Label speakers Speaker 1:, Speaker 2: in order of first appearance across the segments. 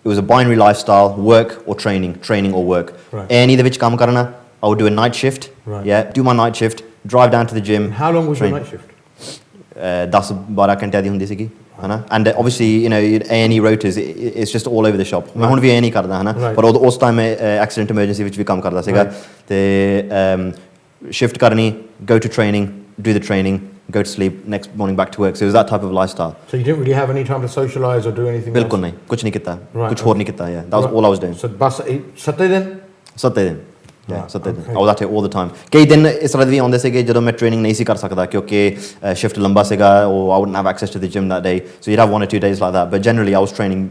Speaker 1: it was a binary lifestyle, work or training or work. Any the which kam karna, I would do a night shift. Yeah, do my night shift, drive down to the gym.
Speaker 2: And how long was your night shift?
Speaker 1: 10-12 ਘੰਟੇ ਦੀ ਹੁੰਦੀ ਸੀਗੀ ਹਨਾ and obviously you know A&E rotors it's just all over the shop ਮੈਂ ਹੁਣ ਵੀ A&E ਕਰਦਾ ਹਨਾ ਪਰ ਉਸ ਟਾਈਮ ਮੈਂ accident emergency ਵਿੱਚ ਵੀ ਕੰਮ ਕਰਦਾ ਸੀਗਾ ਤੇ shift ਕਰਨੀ go to training do the training go to sleep next morning back to work so it was that type of lifestyle
Speaker 2: so you didn't really have any time to socialize or do anything
Speaker 1: ਬਿਲਕੁਲ ਨਹੀਂ ਕੁਝ ਨਹੀਂ ਕੀਤਾ ਕੁਝ ਹੋਰ ਨਹੀਂ ਕੀਤਾ yeah that was all I was doing
Speaker 2: so bus Saturday then
Speaker 1: yeah so I was at it all the time ਕਈ ਦਿਨ ਇਸ ਤਰ੍ਹਾਂ ਵੀ ਆਉਂਦੇ ਸੀਗੇ ਜਦੋਂ ਮੈਂ ਟ੍ਰੇਨਿੰਗ ਨਹੀਂ ਸੀ ਕਰ ਸਕਦਾ ਕਿਉਂਕਿ ਸ਼ਿਫਟ ਲੰਬਾ ਸੀਗਾ or I wouldn't have access to the gym that day so you'd have 1 or 2 days like that but generally I was training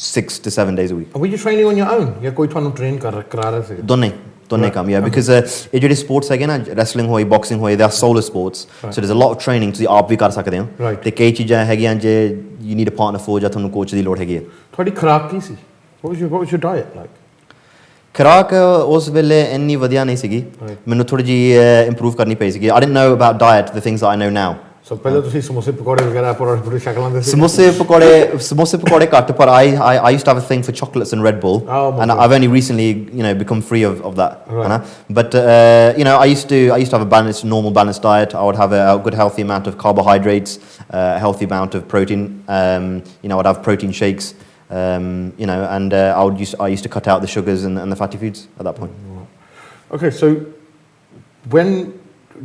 Speaker 1: 6 to 7 days a week
Speaker 2: and were you training on your own ਜਾਂ ਕੋਈ ਤੁਹਾਨੂੰ train ਕਰਾ ਰਿਹਾ ਸੀ
Speaker 1: ਦੋਨੇ ਕੰਮ yeah because ਇਹ ਜਿਹੜੇ sports ਹੈਗੇ ਨਾ ਰੈਸਲਿੰਗ ਹੋਈ ਬਾਕਸਿੰਗ ਹੋਈ they are solo sports so there's a lot of training ਤੁਸੀਂ ਆਪ ਵੀ ਕਰ ਸਕਦੇ ਹੋ ਤੇ ਕਈ ਚੀਜ਼ਾਂ ਹੈਗੀਆਂ ਜੇ you need a partner for ਜਾਂ ਤੁਹਾਨੂੰ ਕੋਚ ਦੀ ਲੋੜ ਹੈਗੀ ਹੈ
Speaker 2: ਤੁਹਾਡੀ ਖੁਰਾਕ ਕੀ ਸੀ what was your diet like
Speaker 1: ਖੁਰਾਕ ਉਸ ਵੇਲੇ ਇੰਨੀ ਵਧੀਆ ਨਹੀਂ ਸੀਗੀ ਮੈਨੂੰ ਥੋੜੀ ਜੀ ਇੰਪਰੂਵ ਕਰਨੀ ਪਈ ਸੀਗੀ I didn't know about diet the things that I know now
Speaker 2: so ਪਹਿਲਾਂ ਤੁਸੀਂ ਸਮੋਸੇ ਪਕੌੜੇ ਵਗੈਰਾ ਪੂਰੇ ਸ਼ਕਲਾਂ ਦੇ ਸੀ
Speaker 1: ਸਮੋਸੇ ਪਕੌੜੇ ਘੱਟ ਪਰ I used to have a thing for chocolates and Red Bull and I've only recently you know become free of that but you know I used to have a normal balanced diet I would have a good healthy amount of carbohydrates a healthy amount of protein you know I'd have protein shakes you know and I used to cut out the sugars and the fatty foods at that point
Speaker 2: okay so when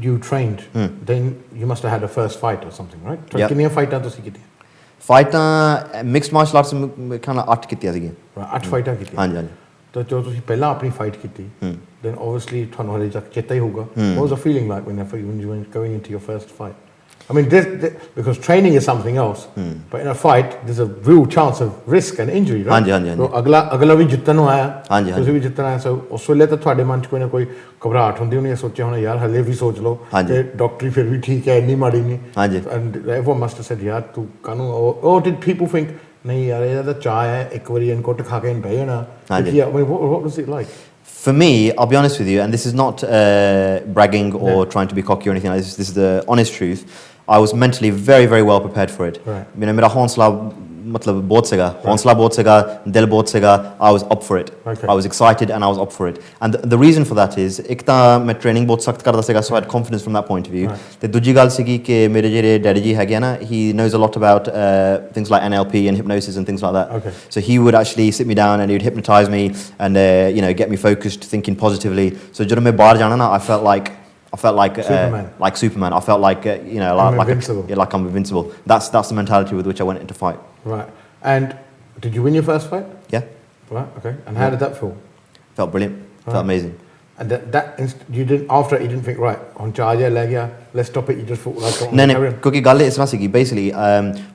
Speaker 2: you trained then you must have had a first fight or something right ਕਿੰਨੀਆਂ ਫਾਈਟਾਂ ਤੁਸੀਂ ਕੀਤੀਆਂ
Speaker 1: ਫਾਈਟਾਂ mixed martial arts kind of 8 ਕੀਤੀਆਂ ਸੀਗੀਆਂ
Speaker 2: 8 ਫਾਈਟਾਂ ਕੀਤੀਆਂ
Speaker 1: ਹਾਂਜੀ
Speaker 2: ਤਾਂ ਜੋ ਤੁਸੀਂ ਪਹਿਲਾਂ ਆਪਣੀ ਫਾਈਟ ਕੀਤੀ then obviously ਤੁਹਾਨੂੰ ਹਲੇ ਤੱਕ ਚੇਤਾ ਹੀ ਹੋਊਗਾ what was the feeling like when you were going into your first fight I mean, because training is something else, but in a fight, there's a real chance of risk and injury, right? So, अगला भी जितना आया, उसे भी जितना आया, so उस वेले तो थोड़े मन च कोई ना कोई घबराहट होती है, सोचे होना यार हले भी सोच लो, कि डॉक्टरी फिर भी ठीक है, नहीं मारी नहीं, and everyone must have said यार तू कानू, or did people think नहीं यार ये तो चाय है, एक बारी इनको टखा के इन भाई है ना, I mean, what was it like?
Speaker 1: For me, I'll be honest with you, and this is not bragging or trying to be cocky or anything like this. This is the honest truth. I was mentally very, very well prepared for it. You know, मेरा हौसला मतलब बहुत सेगा, हौसला बहुत सेगा, दिल बहुत सेगा. I was up for it. I was excited and I was up for it. And the reason for that is, एक तो मैं training बहुत सख्त करता सेगा, so I had confidence from that point of view. ते दूसरी गल सीगी कि मेरे जेरे डैडी जी है क्या ना, he knows a lot about things like NLP and hypnosis and things like that. So he would actually sit me down and he would hypnotize me and you know get me focused, thinking positively. So जब मैं बाहर जाना ना, I felt like Superman. I felt like you know, like I'm invincible. That's the mentality with which I went into fight.
Speaker 2: Right. And did you win your first fight?
Speaker 1: Yeah.
Speaker 2: Right. Okay. And how did that feel?
Speaker 1: Felt brilliant. Felt amazing.
Speaker 2: And you didn't after it, you didn't think right on charge leg let's stop it. You just thought like
Speaker 1: no. क्योंकि गल इस तरह से basically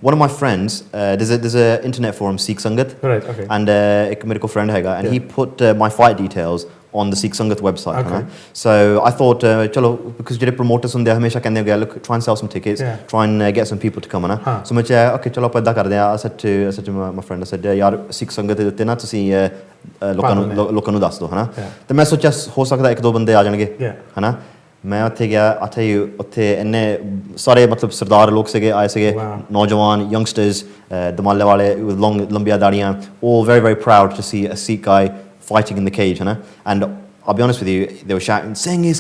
Speaker 1: one of my friends there's a internet forum Sikh Sangat.
Speaker 2: Right. Okay.
Speaker 1: And एक मेरे को friend हैगा and he put my fight details on the Sikh Sangat website. So I thought चलो because ਜਿਹੜੇ promoters ਹੁੰਦੇ ਹਮੇਸ਼ਾ ਕਹਿੰਦੇ हैं look try and sell some tickets try and get some people to come है ना so मैं चाहे okay चलो ਆਪਾਂ ਇਦਾਂ ਕਰਦੇ ਆ I said to my friend I said यार Sikh Sangat ਦੇ ਉੱਤੇ ਨਾ ਤੁਸੀਂ ਲੋਕਾਂ ਨੂੰ ਦੱਸ ਦਿਓ ਹੈ ਨਾ ਤੇ ਮੈਂ ਸੋਚਿਆ ਹੋ ਸਕਦਾ ਇੱਕ ਦੋ ਬੰਦੇ ਆ ਜਾਣਗੇ ਹੈ ਨਾ ਮੈਂ ਉੱਥੇ ਗਿਆ ਉੱਥੇ ਇੰਨੇ ਸਾਰੇ ਮਤਲਬ ਸਰਦਾਰ ਲੋਕ ਸੀਗੇ ਆਏ ਸੀਗੇ ਨੌਜਵਾਨ youngsters ਦਮਾਲੇ ਵਾਲੇ with ਲੰਬੀਆਂ ਦਾੜੀਆਂ all very very proud to see a Sikh guy fighting in the cage, you know? And I'll be honest with you, they were shouting, Singh is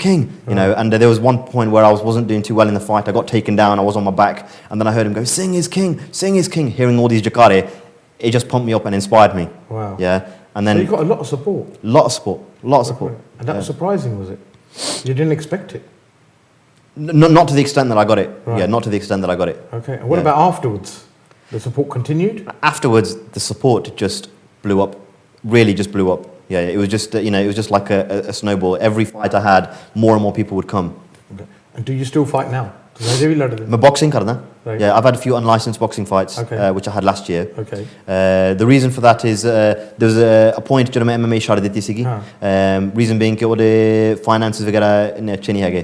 Speaker 1: king, you know, and there was one point where I wasn't doing too well in the fight. I got taken down, I was on my back, and then I heard him go, Singh is king, hearing all these Jakare, it just pumped me up and inspired me.
Speaker 2: Wow.
Speaker 1: Yeah. And then
Speaker 2: so you got a lot of support.
Speaker 1: Lot of support.
Speaker 2: And that was surprising, was it? You didn't expect it?
Speaker 1: Not to the extent that I got it. Right. Yeah, not to the extent that I got it.
Speaker 2: Okay. And what about afterwards? The support continued?
Speaker 1: Afterwards, the support just blew up. Really just blew up. Yeah, it was just you know, it was just like a snowball. Every fight I had, more and more people would come.
Speaker 2: Okay. And do you still fight now?
Speaker 1: मैं boxing करना. Yeah, I've had a few unlicensed boxing fights, which I had last year. The reason for that is there was a point जब मैं MMA छाड़ देती सीगी. Reason being कि वो finances वगैरह इन्हें अच्छे नहीं हैगे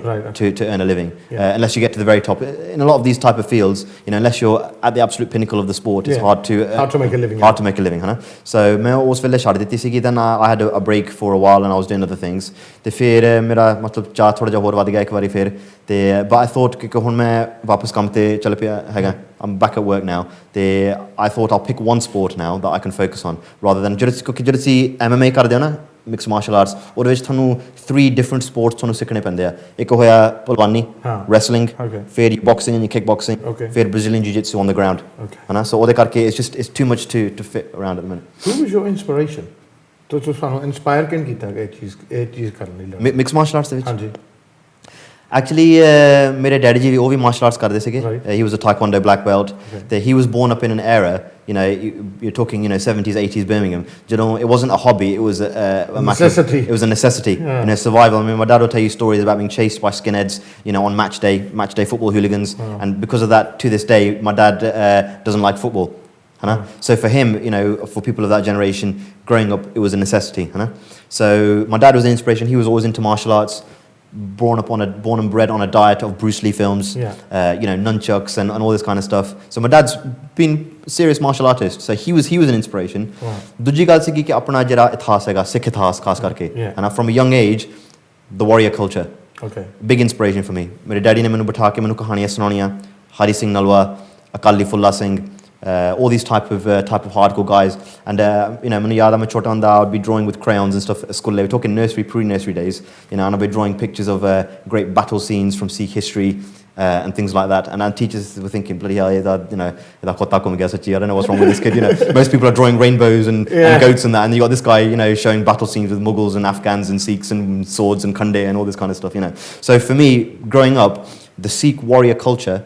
Speaker 1: to earn a living. Unless you get to the very top. In a lot of these type of fields, you know, unless you're at the absolute pinnacle of the sport, it's hard to
Speaker 2: make a living.
Speaker 1: Hard to make a living, है ना? So मैं उस वेले छाड़ देती सीगी. Then I had a break for a while and I was doing other things. ते फिर मेरा मतलब चाह थोड़ा जा और वाद गया एक बारी फिर. ते but I thought कि हुन मैं वापस काम ते चल पे I'm back at work now. I thought I'll pick one sport now that I can focus on rather than just MMA ਕਰਦੇ ਹੋ ਨਾ ਮਿਕਸ ਮਾਰਸ਼ਲ ਆਰਟਸ ਉਹਦੇ ਵਿੱਚ ਤੁਹਾਨੂੰ 3 ਡਿਫਰੈਂਟ ਸਪੋਰਟਸ ਤੁਹਾਨੂੰ ਸਿੱਖਣੇ ਪੈਂਦੇ ਆ ਇੱਕ ਹੋਇਆ ਪਹਿਲਵਾਨੀ ਰੈਸਲਿੰਗ ਫਿਰ ਬਾਕਸਿੰਗ ਐਂਡ ਕਿਕ ਬਾਕਸਿੰਗ ਫਿਰ ਬ੍ਰਾਜ਼ੀਲੀਅਨ ਜਿਊ-ਜਿਟਸੂ ਔਨ ਦ ਗਰਾਊਂਡ ਹਨਾ ਸੋ ਉਹਦੇ ਕਰਕੇ it's too much to fit around at the minute.
Speaker 2: Who was your inspiration? ਤੁਹਾਨੂੰ ਇਨਸਪਾਇਰ ਕਿਨ ਕੀਤਾ ਕਿ ਇਹ ਚੀਜ਼ ਕਰਨ ਲਈ
Speaker 1: ਮਿਕਸ ਮਾਰਸ਼ਲ ਆਰਟਸ ਦੇ ਵਿੱਚ
Speaker 2: ਹਾਂਜੀ
Speaker 1: Actually, ਮੇਰੇ ਡੈਡੀ ਜੀ ਉਹ ਵੀ ਮਾਰਸ਼ਲ ਆਰਟਸ ਕਰਦੇ ਸੀਗੇ he was a taekwondo black belt he was born up in an era you're talking 70s 80s Birmingham it wasn't a hobby, it was a
Speaker 2: necessity.
Speaker 1: It was a necessity, survival. I mean, my dad will tell you stories about being chased by skinheads on match day football hooligans, and because of that to this day my dad doesn't like football. So for him, for people of that generation growing up, it was a necessity. So my dad was an inspiration. He was always into martial arts, born and bred on a diet of Bruce Lee films, nunchucks and all this kind of stuff. So my dad's been serious martial artist, so he was an inspiration. Dujji gal si ki apna jera ithas hai Sikh ithas khas karke, and from a young age the warrior culture, big inspiration for me. Mere daddy ne mainu bitha ke mainu kahaniyan sunaaniyan, Hari Singh Nalwa, Akali Fulla Singh, all these type of hardcore guys, and mainu yaad hai main chota hunda I would be drawing with crayons and stuff at school. We're talking nursery, pre-nursery days, and I'd be drawing pictures of great battle scenes from Sikh history and things like that, and our teachers were thinking, bloody hell, I don't know what's wrong with this kid. Most people are drawing rainbows and goats and that, and you got this guy showing battle scenes with Mughals and Afghans and Sikhs and swords and khande and all this kind of stuff. So for me, growing up, the Sikh warrior culture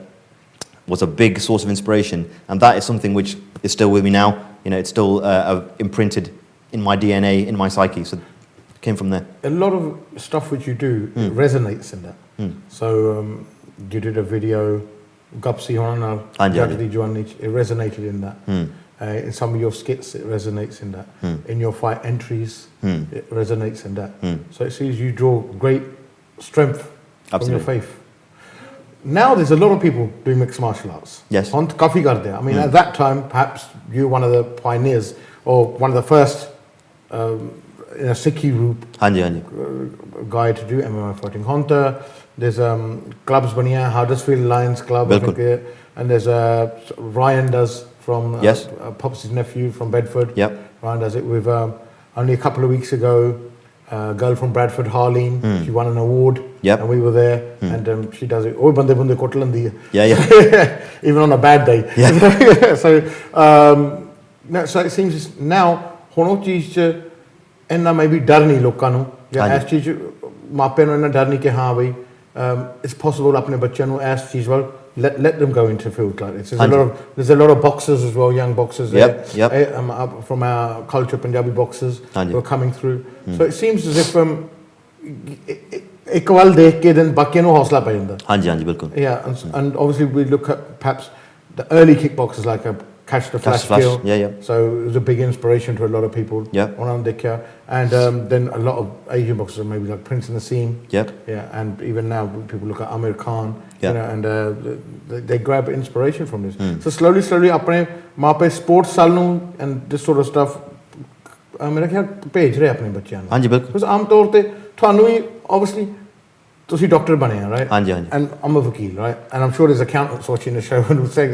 Speaker 1: was a big source of inspiration, and that is something which is still with me now. It's still imprinted in my DNA, in my psyche, so it came from there.
Speaker 2: A lot of stuff which you do resonates in that. So you did a video Gapsi Hona Jagdi Juan, it resonated in that. In some of your skits it resonates in that. In your fight entries it resonates in that. So it seems you draw great strength from your faith. Now there's a lot of people doing mixed martial arts.
Speaker 1: Yes.
Speaker 2: Kafi karde. I mean, at that time, perhaps you were one of the pioneers or one of the first in a Sikhi group guy to do MMA fighting. Hunter, there's clubs baniya, Huddersfield Lions Club, I think, and there's Ryan does from Pops' nephew from Bedford. Ryan does it with only a couple of weeks ago. A girl from Bradford, Harleen, she won an award, and we were there, and she does it. Oh, bande kotlandi. Even on a bad day. So, so it seems now, hono cheez enna maybe dar nahi lokan nu, ya as cheez maape nu enna dar nahi ke haan bhai it's possible apne bachchiyan nu as cheez wal let them go into field like this. There's a lot of boxers as well, young boxers there. From our culture, Punjabi boxers who are coming through. So it seems as if ek wal dekh ke then bakiyan nu hausla pa janda.
Speaker 1: Bilkul.
Speaker 2: And obviously we look at perhaps the early kickboxers like Catch the Flash Kill. So it was a big inspiration to a lot of people. And then a lot of Asian boxers, maybe like Prince Naseem. And even now people look at Amir Khan. And they grab inspiration from this. So slowly apne maape sports salnu and this sort of stuff mera khayal bhej rahe apne bachchiyan nu. Because aam taur te thanu hi obviously ਤੁਸੀਂ doctor ਬਣੇ ਆ right and I'm a ਵਕੀਲ right and I'm sure there's accountants watching the show and will say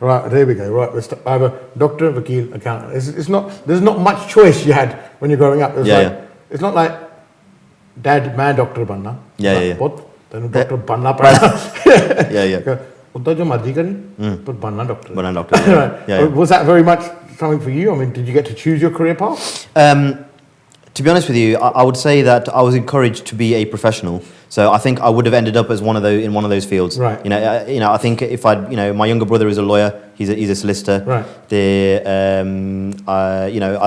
Speaker 2: right there we go right I have a doctor ਵਕੀਲ accountant it's not there's not much choice you had when you're growing up it's not like dad ਮੈਂ doctor ਬਣਨਾ ਪੁੱਤ ਤੈਨੂੰ doctor ਬਣਨਾ ਪੈਣਾ ਉੱਦਾਂ ਜੋ ਮਰਜ਼ੀ ਕਰੀ ਪਰ ਬਣਨਾ doctor was that very much something for you? I mean, did you get to choose your career path?
Speaker 1: To be honest with you, I would say that I was encouraged to be a professional. So I think I would have ended up as in one of those fields.
Speaker 2: Right.
Speaker 1: I think if my younger brother is a lawyer, he's a solicitor.
Speaker 2: Right.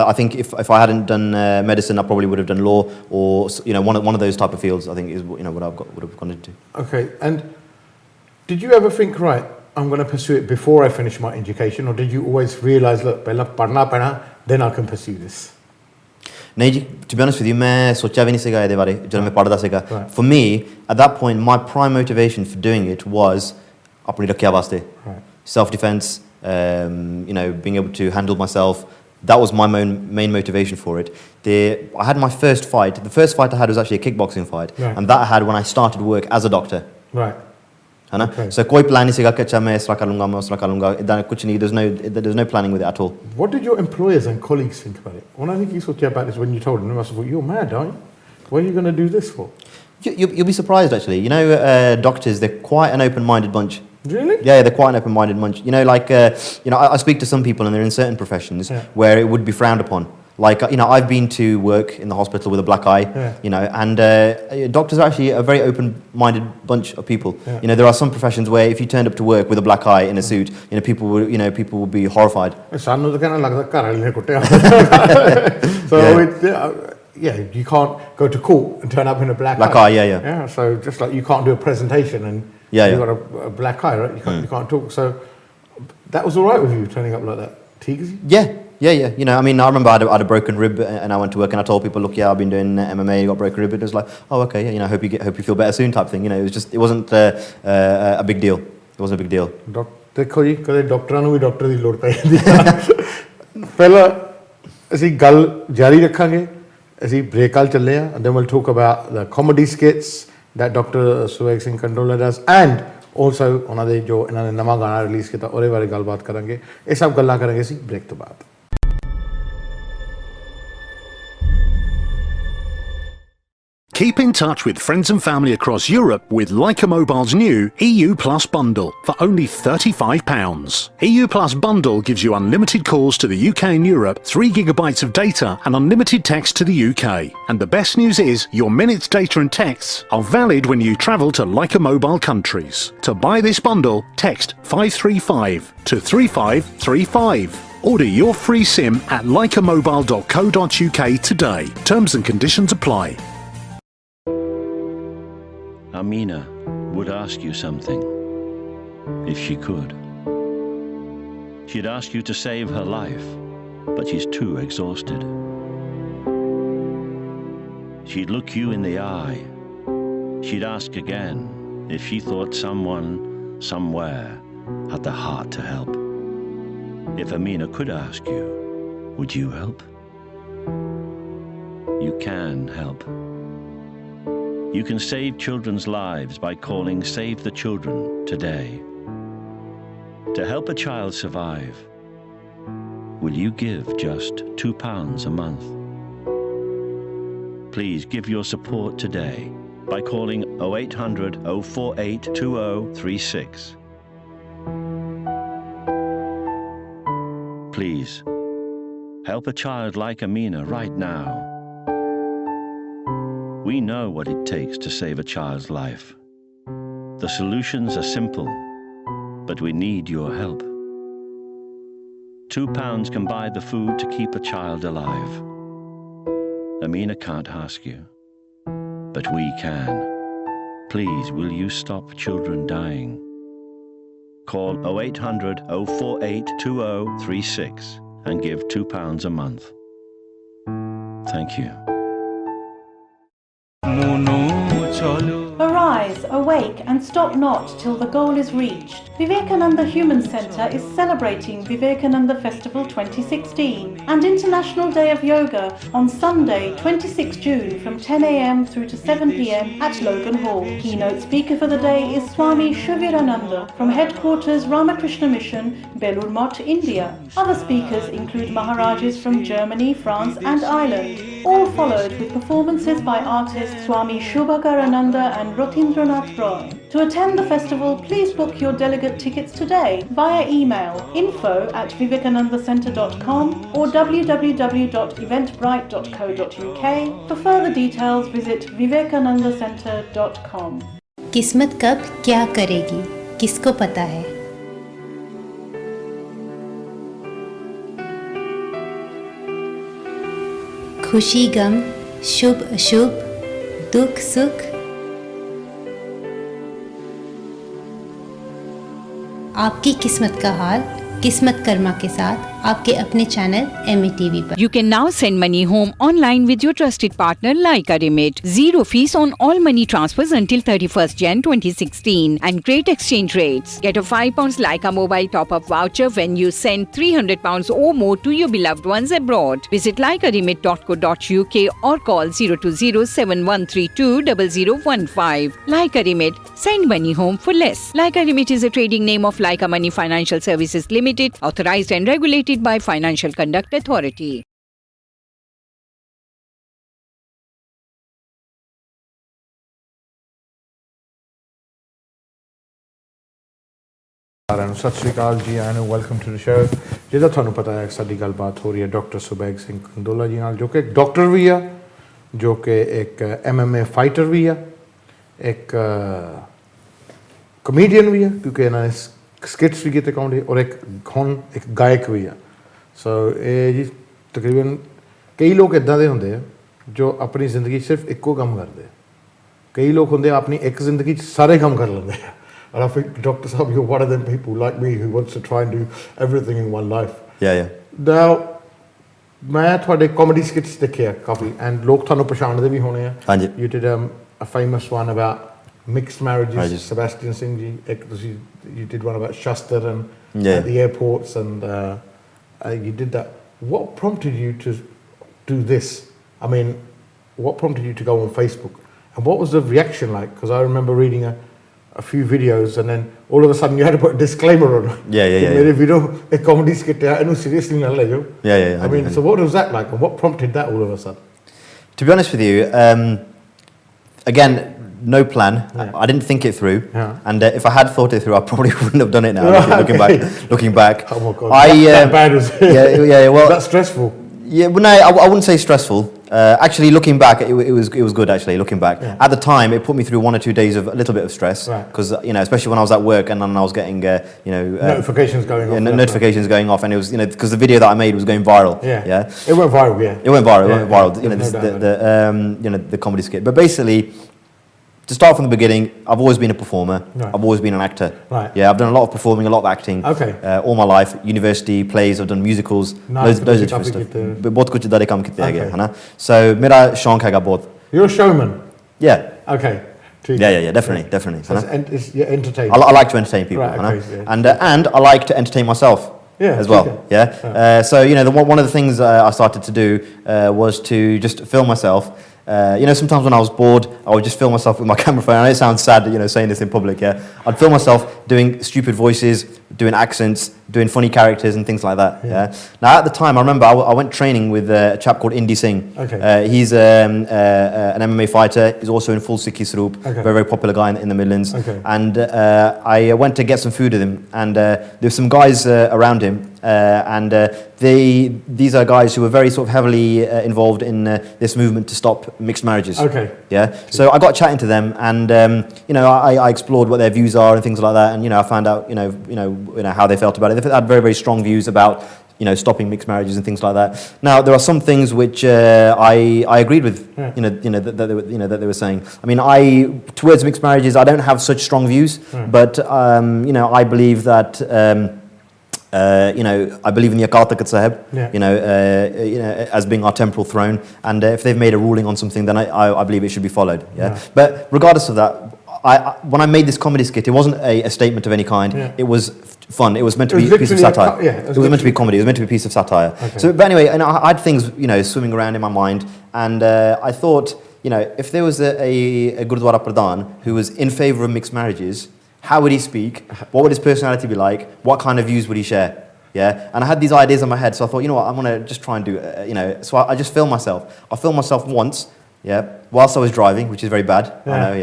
Speaker 1: I think if I hadn't done medicine, I probably would have done law or one of those type of fields. I think is what I would have gone into.
Speaker 2: Okay. And did you ever think, right, I'm going to pursue it before I finish my education, or did you always realize, look, pehla padhna paina, then I can pursue this?
Speaker 1: नहीं जी, to be honest with you, मैं सोचा भी नहीं सीखा ये बारे जब मैं पढ़ता सीखा. For me, at that point, my prime motivation for doing it was अपनी रक्षा वास्ते, self-defense, being able to handle myself. That was my main motivation for it. I had my first fight. The first fight I had was actually a kickboxing fight, and that I had when I started work as a doctor.
Speaker 2: Right.
Speaker 1: है ना. So कोई plan नहीं सीखा कि अच्छा मैं इस तरह कर लूँगा, मैं उस तरह कर लूँगा. इधर कुछ नहीं. There's no planning with it at all.
Speaker 2: What did your employers and colleagues think about it? When I think you thought about this when you told them, they must have thought, you're mad, aren't you? What are you going to do this for?
Speaker 1: You'll be surprised actually. You know, doctors, they're quite an open-minded bunch.
Speaker 2: Really?
Speaker 1: Yeah, they're quite an open-minded bunch. You know, like, I speak to some people and they're in certain professions where it would be frowned upon. Like, I've been to work in the hospital with a black eye, and doctors are actually a very open-minded bunch of people. Yeah. You know, there are some professions where if you turned up to work with a black eye in a suit, people would be horrified. So,
Speaker 2: you can't go to court and turn up in a black
Speaker 1: eye.
Speaker 2: Yeah, so just like you can't do a presentation and you've got a black eye, right? You can't talk. So that was all right with you turning up like that?
Speaker 1: Yeah. You know, I mean, I remember I had a broken rib and I went to work and I told people, look, I've been doing MMA, got a broken rib. And it was like, oh, okay, yeah, hope you feel better soon type thing. You know, it wasn't a big deal. It wasn't a big deal.
Speaker 2: देखो जी कदे डॉक्टरां ਨੂੰ ਵੀ doctor ਦੀ ਲੋੜ ਪੈ ਜਾਂਦੀ ਹੈ ਪਹਿਲਾਂ ਅਸੀਂ ਗੱਲ ਜਾਰੀ ਰੱਖਾਂਗੇ ਅਸੀਂ ਬ੍ਰੇਕ ਵਾਲ ਚੱਲੇ ਆ and then we'll talk about the comedy skits that Dr. Suweg Singh Kandola does and also ਉਹਨਾਂ ਦੇ ਜੋ ਇਹਨਾਂ ਨੇ ਨਵਾਂ ਗਾਣਾ ਰਿਲੀਜ਼ ਕੀਤਾ ਉਹਦੇ ਬਾਰੇ ਗੱਲਬਾਤ ਕਰਾਂਗੇ ਇਹ ਸਭ ਗੱਲਾਂ ਕਰਾਂਗੇ ਅਸੀਂ ਬ੍ਰੇਕ ਤੋਂ ਬਾਅਦ
Speaker 3: Keep in touch with friends and family across Europe with Leica Mobile's new EU Plus bundle for only £35. EU Plus bundle gives you unlimited calls to the UK and Europe, 3 gigabytes of data and unlimited text to the UK. And the best news is your minutes, data and texts are valid when you travel to Leica Mobile countries. To buy this bundle, text 535 to 3535. Order your free SIM at leicamobile.co.uk today. Terms and conditions apply.
Speaker 4: Amina would ask you something, if she could. She'd ask you to save her life, but she's too exhausted. She'd look you in the eye. She'd ask again if she thought someone, somewhere, had the heart to help. If Amina could ask you, would you help? You can help. You can save children's lives by calling Save the Children today. To help a child survive, will you give just £2 a month? Please give your support today by calling 0800 048 2036. Please, help a child like Amina right now. We know what it takes to save a child's life. The solutions are simple, but we need your help. £2 can buy the food to keep a child alive. Amina can't ask you, but we can. Please, will you stop children dying? Call 0800 048 2036 and give £2 a month. Thank you.
Speaker 5: Arise, awake and stop not till the goal is reached. Vivekananda Human Centre is celebrating Vivekananda Festival 2016 and International Day of Yoga on Sunday 26 June from 10 a.m. through to 7 p.m. at Logan Hall. Keynote speaker for the day is Swami Shivirananda from Headquarters Ramakrishna Mission, Belur Math, India. Other speakers include Maharajas from Germany, France and Ireland, all followed with performances by artists Swami Shubhakarananda and Rotindranath Roy. To attend the festival, please book your delegate tickets today via email info@vivekanandacentre.com or www.eventbrite.co.uk. For further details, visit vivekanandacentre.com.
Speaker 6: किस्मत कब क्या करेगी किसको पता है। खुशी गम, शुभ अशुभ, दुख सुख, आपकी किस्मत का हाल किस्मत कर्मा के साथ आपके अपने चैनल MATV पर।
Speaker 7: You can now send money home online with your trusted partner Leica Remit. Zero fees on all money transfers until 31st Jan 2016 and great exchange rates. Get a £5 Leica mobile top-up voucher when you send £300 or more to your beloved ones abroad. Visit leicarimit.co.uk or call 020-7132-0015. Leica Remit. Send money home for less. Leica Remit is a trading name of Leica Money Financial Services Limited, authorized and regulated by Financial Conduct Authority.
Speaker 2: ਸਤਿ ਸ਼੍ਰੀ ਅਕਾਲ ਜੀ ਆਇਆਂ ਨੂੰ welcome to the show. ਜਿੱਦਾਂ ਤੁਹਾਨੂੰ ਪਤਾ ਹੈ ਸਾਡੀ ਗੱਲਬਾਤ ਹੋ ਰਹੀ ਹੈ ਡਾਕਟਰ ਸੁਬੈਗ ਸਿੰਘ ਕੰਦੋਲਾ ਜੀ ਨਾਲ, ਜੋ ਕਿ ਇੱਕ ਡਾਕਟਰ ਵੀ ਆ, ਜੋ ਕਿ ਇੱਕ MMA ਫਾਈਟਰ ਵੀ ਆ, ਇੱਕ ਕਮੇਡੀਅਨ ਵੀ ਆ ਕਿਉਂਕਿ ਇਹਨਾਂ ਨੇ ਸਕਿਟਸ ਵੀ ਕੀਤੇ ਕਾਮੇਡੀ, ਔਰ ਇੱਕ ਗਾਇਕ ਵੀ ਆ। ਸੋ ਇਹ ਜੀ ਤਕਰੀਬਨ ਕਈ ਲੋਕ ਇੱਦਾਂ ਦੇ ਹੁੰਦੇ ਆ ਜੋ ਆਪਣੀ ਜ਼ਿੰਦਗੀ ਸਿਰਫ ਇੱਕੋ ਕੰਮ ਕਰਦੇ ਆ, ਕਈ ਲੋਕ ਹੁੰਦੇ ਆ ਆਪਣੀ ਇੱਕ ਜ਼ਿੰਦਗੀ 'ਚ ਸਾਰੇ ਕੰਮ ਕਰ ਲੈਂਦੇ ਆ। And I think, Dr. Saab, you're one of them people like me who wants to try and do everything in one life.
Speaker 1: Yeah.
Speaker 2: Now, मैं थोड़े comedy skits देखे काफ़ी, and लोग थानू पहचानते भी होने हैं.
Speaker 1: हाँ जी.
Speaker 2: You did a famous one about mixed marriages. Sebastian Singh ji. You did one about Shastar and at the airports, and you did that. What prompted you to do this? I mean, what prompted you to go on Facebook? And what was the reaction like? Because I remember reading a few videos, and then all of a sudden you had to put a disclaimer on.
Speaker 1: Yeah.
Speaker 2: If you don't, a comedy skit, I know seriously, I mean, so what was that like, and what prompted that all of a sudden?
Speaker 1: To be honest with you, again, no plan. I didn't think it through, and if I had thought it through, I probably wouldn't have done it now. Looking back.
Speaker 2: Oh my God, that bad was it?
Speaker 1: Yeah. Well,
Speaker 2: that's stressful.
Speaker 1: Yeah, well, no, I wouldn't say stressful. Actually, looking back, it was good. Actually, looking back, at the time, it put me through 1 or 2 days of a little bit of stress, because especially when I was at work and then I was getting
Speaker 2: notifications going off.
Speaker 1: Notifications going off, and it was because the video that I made was going viral.
Speaker 2: Yeah. It went viral.
Speaker 1: It went viral. The comedy skit, but basically. To start from the beginning, I've always been a performer. I've always been an actor. Yeah, I've done a lot of performing, a lot of acting. All my life, university, plays, I've done musicals, loads of different stuff. But बहुत कुछ इधर काम किते हैं है ना. So मेरा शौक है बहुत.
Speaker 2: You're a showman.
Speaker 1: Yeah.
Speaker 2: Okay.
Speaker 1: Yeah, definitely.
Speaker 2: So you're entertaining.
Speaker 1: I like to entertain people, and I like to entertain myself. As well. So one of the things I started to do was to just film myself. Sometimes when I was bored, I would just film myself with my camera phone. I know it sounds sad, saying this in public. I'd film myself doing stupid voices, doing accents, doing funny characters and things like that. Now at the time, I remember I went training with a chap called Indy Singh. He's an MMA fighter. He's also in full Sikhi Sroop. Very popular guy in the Midlands. And I went to get some food with him, and there were some guys around him. And these are guys who were very sort of heavily involved in this movement to stop mixed marriages. So I got chatting to them, and I explored what their views are and things like that, and I found out how they felt about it. They had very, very strong views about stopping mixed marriages and things like that. Now there are some things which I agreed with, that they were saying. I mean, towards mixed marriages, I don't have such strong views, but I believe that. I believe in the Akal Takht Sahib, as being our temporal throne, and if they've made a ruling on something, then I believe it should be followed. But regardless of that, when I made this comedy skit, it wasn't a statement of any kind. It was fun. It was meant to be a piece of satire. It was meant to be comedy. It was meant to be a piece of satire. So, but anyway, and I had things swimming around in my mind, and I thought, if there was a Gurdwara Pradhan who was in favour of mixed marriages, how would he speak? What would his personality be like? What kind of views would he share? And I had these ideas in my head, so I thought, I'm going to just try and do it. So I just filmed myself. I filmed myself once, whilst I was driving, which is very bad. I know,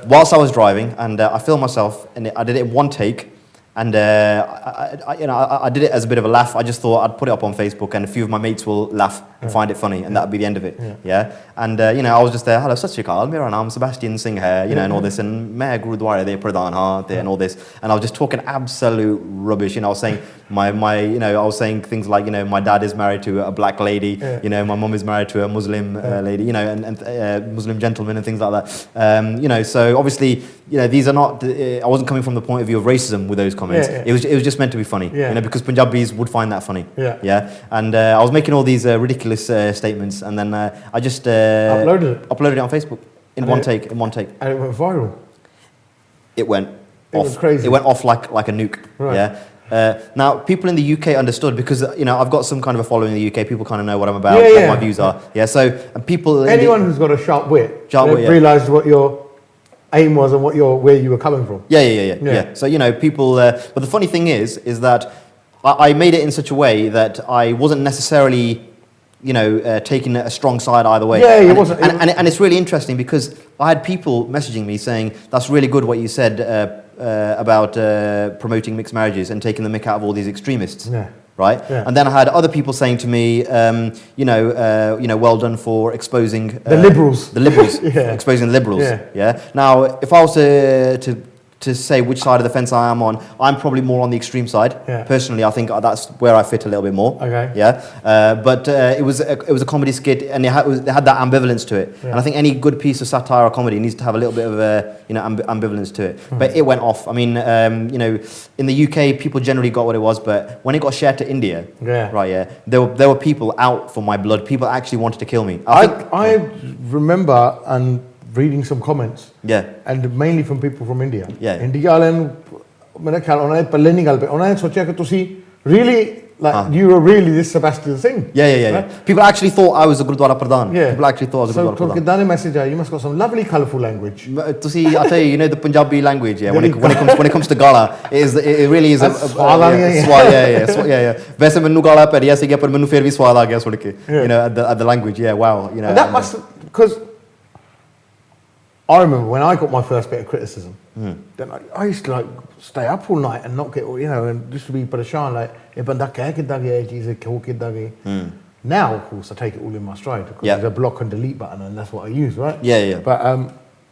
Speaker 1: whilst I was driving, and I filmed myself, and I did it in one take. And I did it as a bit of a laugh. I just thought I'd put it up on Facebook, and a few of my mates will laugh and find it funny, and that'd be the end of it. And I was just there. Hello, Sat Shri Akal. Mera naam Sebastian Singh hai, and all this, and main Gurudwara de Pradhan and all this. And I was just talking absolute rubbish. I was saying I was saying things like, my dad is married to a black lady. My mum is married to a Muslim lady. And Muslim gentleman and things like that. So obviously these are not. I wasn't coming from the point of view of racism with those comments.
Speaker 2: Yeah.
Speaker 1: It was just meant to be funny.
Speaker 2: Yeah.
Speaker 1: Because Punjabis would find that funny.
Speaker 2: Yeah.
Speaker 1: And I was making all these ridiculous statements, and then I just uploaded it on Facebook in one take.
Speaker 2: And it went viral.
Speaker 1: It went off.
Speaker 2: Was crazy.
Speaker 1: It went off like a nuke.
Speaker 2: Right.
Speaker 1: Yeah. Now, people in the UK understood because I've got some kind of a following in the UK. People kind of know what I'm about, what my views are. Yeah. So, and people.
Speaker 2: Anyone who's got a sharp wit, realised what your aim was and where you were coming from.
Speaker 1: Yeah. So people. But the funny thing is that I made it in such a way that I wasn't necessarily. Taking a strong side either way.
Speaker 2: Yeah,
Speaker 1: it
Speaker 2: wasn't.
Speaker 1: And it's really interesting because I had people messaging me saying, that's really good what you said about promoting mixed marriages and taking the mick out of all these extremists.
Speaker 2: Yeah.
Speaker 1: Right?
Speaker 2: Yeah.
Speaker 1: And then I had other people saying to me, well done for exposing...
Speaker 2: the liberals.
Speaker 1: The liberals.
Speaker 2: Yeah.
Speaker 1: Exposing the liberals.
Speaker 2: Yeah.
Speaker 1: Now, if I was to say which side of the fence I am on, I'm probably more on the extreme side.
Speaker 2: Yeah.
Speaker 1: Personally, I think that's where I fit a little bit more.
Speaker 2: Okay.
Speaker 1: Yeah. But it was a comedy skit, and it had that ambivalence to it.
Speaker 2: Yeah.
Speaker 1: And I think any good piece of satire or comedy needs to have a little bit of ambivalence to it. But it went off. I mean, in the UK, people generally got what it was, but when it got shared to India, there were people out for my blood. People actually wanted to kill me.
Speaker 2: I remember and reading some comments.
Speaker 1: Yeah.
Speaker 2: And mainly from people from India.
Speaker 1: Yeah.
Speaker 2: India वाले मेरा ख्याल उन्होंने पल्ले नहीं गल पे उन्होंने सोचा कि तुसी really you were really this Sebastian thing.
Speaker 1: Yeah. People actually thought I was a Gurdwara Pradhan. Yeah. People actually thought I was a Gurdwara Pradhan.
Speaker 2: So कितना message आया? You must got some lovely colourful language.
Speaker 1: I tell you, the Punjabi language. Yeah. When it comes to Gala, it really is a
Speaker 2: स्वाद आ गया.
Speaker 1: Yeah. वैसे मैंने Gala पढ़िया सी क्या पर मैंने फिर भी स्वाद आ गया सुन के. At the language. Yeah. Wow.
Speaker 2: And that must because. I remember when I got my first bit of criticism, then I used to stay up all night and not get, and just to be pareshan, Now, of course, I take it all in my stride because there's a block and delete button and that's what I use, right?
Speaker 1: Yeah.
Speaker 2: But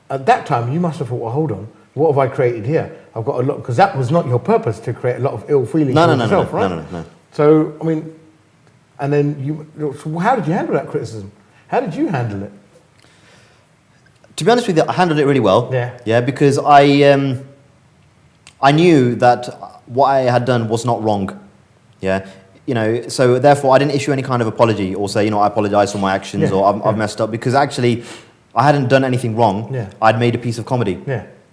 Speaker 2: at that time, you must have thought, well, hold on, what have I created here? I've got a lot, because that was not your purpose to create a lot of ill feelings for yourself, right?
Speaker 1: No.
Speaker 2: So, I mean, and then so how did you handle that criticism? How did you handle it?
Speaker 1: To be honest with you, I handled it really well.
Speaker 2: Yeah.
Speaker 1: Because I knew that what I had done was not wrong. Yeah. So therefore I didn't issue any kind of apology or say, I apologize for my actions or I've messed up, because actually I hadn't done anything wrong.
Speaker 2: Yeah.
Speaker 1: I'd made a piece of comedy.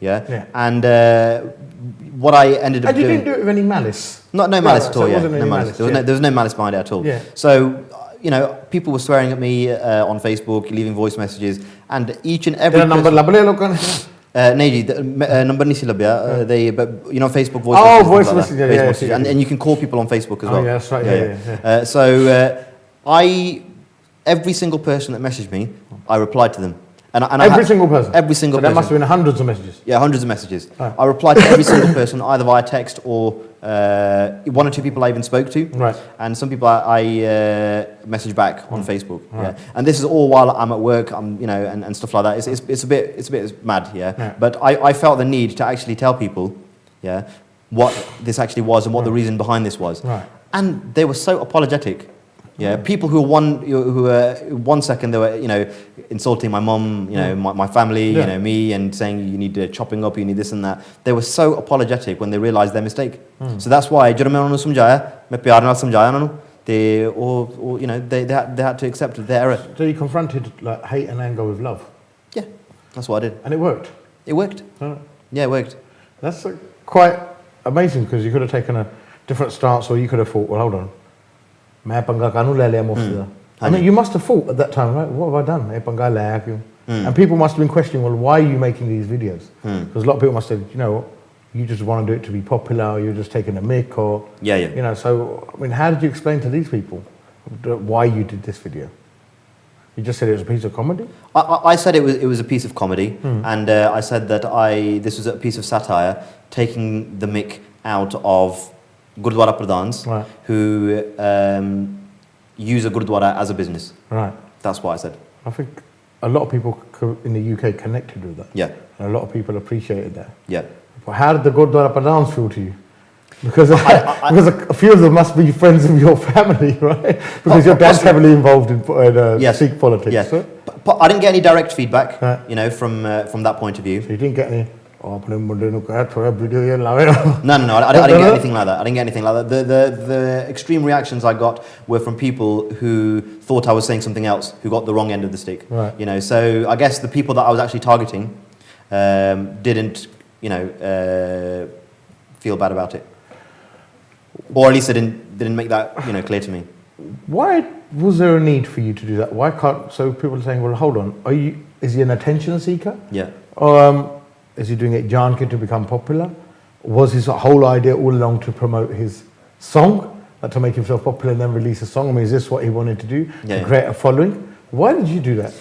Speaker 2: Yeah.
Speaker 1: And what I ended up doing...
Speaker 2: And you didn't do it with any malice?
Speaker 1: No malice at all,
Speaker 2: so no malice.
Speaker 1: There was no malice behind it at all.
Speaker 2: Yeah.
Speaker 1: So... people were swearing at me on Facebook, leaving voice messages, and each and every...
Speaker 2: number
Speaker 1: नहीं जी, number नहीं सी लब्या. They, but Facebook voice.
Speaker 2: Oh,
Speaker 1: messages,
Speaker 2: voice messages, yeah.
Speaker 1: And you can call people on Facebook as well.
Speaker 2: Oh, yeah, that's right. Yeah.
Speaker 1: So every single person that messaged me, I replied to them. And
Speaker 2: every single person.
Speaker 1: Every single
Speaker 2: so
Speaker 1: person.
Speaker 2: There must have been hundreds of messages.
Speaker 1: Yeah, hundreds of messages.
Speaker 2: Right.
Speaker 1: I replied to every single person, either via text or one or two people I even spoke to.
Speaker 2: Right.
Speaker 1: And some people I messaged back on Facebook.
Speaker 2: Right.
Speaker 1: Yeah. And this is all while I'm at work. I'm and stuff like that. It's a bit mad. Yeah. But I felt the need to actually tell people, what this actually was and what the reason behind this was.
Speaker 2: Right.
Speaker 1: And they were so apologetic. Yeah, people who were 1 second they were insulting my mum, my family, me, and saying you need chopping up, you need this and that. They were so apologetic when they realised their mistake. So that's why जब मैं उन्हें समझाया, मैं प्यार नाल समझाया उन्हें, they had to accept their error.
Speaker 2: So you confronted hate and anger with love.
Speaker 1: Yeah, that's what I did.
Speaker 2: And it worked.
Speaker 1: It worked.
Speaker 2: Right.
Speaker 1: Yeah, it worked.
Speaker 2: That's quite amazing, because you could have taken a different stance, or you could have thought, well, hold on. I mean, you must have thought at that time, right? What have I done? And people must have been questioning, well, why are you making these videos? Because a lot of people must have said, you just want to do it to be popular, or you're just taking a mick, or So, I mean, how did you explain to these people why you did this video? You just said it was a piece of comedy?
Speaker 1: I said it was a piece of comedy, and I said that this was a piece of satire, taking the mick out of Gurdwara Pradhans,
Speaker 2: right,
Speaker 1: who use a Gurdwara as a business.
Speaker 2: Right.
Speaker 1: That's what I said.
Speaker 2: I think a lot of people in the UK connected with that.
Speaker 1: Yeah.
Speaker 2: And a lot of people appreciated that.
Speaker 1: Yeah.
Speaker 2: But how did the Gurdwara Pradhans feel to you? Because because a few of them must be friends of your family, right? Because your dad's heavily involved in Sikh politics.
Speaker 1: Yes.
Speaker 2: So?
Speaker 1: But I didn't get any direct feedback,
Speaker 2: right,
Speaker 1: from that point of view.
Speaker 2: So you didn't get any अपने मुंडे नु कहा थोड़ा video ये लावे
Speaker 1: No, I didn't get anything like that. I didn't get anything like that. The extreme reactions I got were from people who thought I was saying something else, who got the wrong end of the stick.
Speaker 2: Right.
Speaker 1: You know, so I guess the people that I was actually targeting didn't, you know, feel bad about it, or at least they didn't make that, you know, clear to me.
Speaker 2: Why was there a need for you to do that? Why can't, so people are saying, well, hold on, is he an attention seeker?
Speaker 1: Yeah.
Speaker 2: Is he doing it Janke to become popular? Was his whole idea all along to promote his song, to make himself popular and then release a song? I mean, is this what he wanted to do, to create a following? Why did you do that?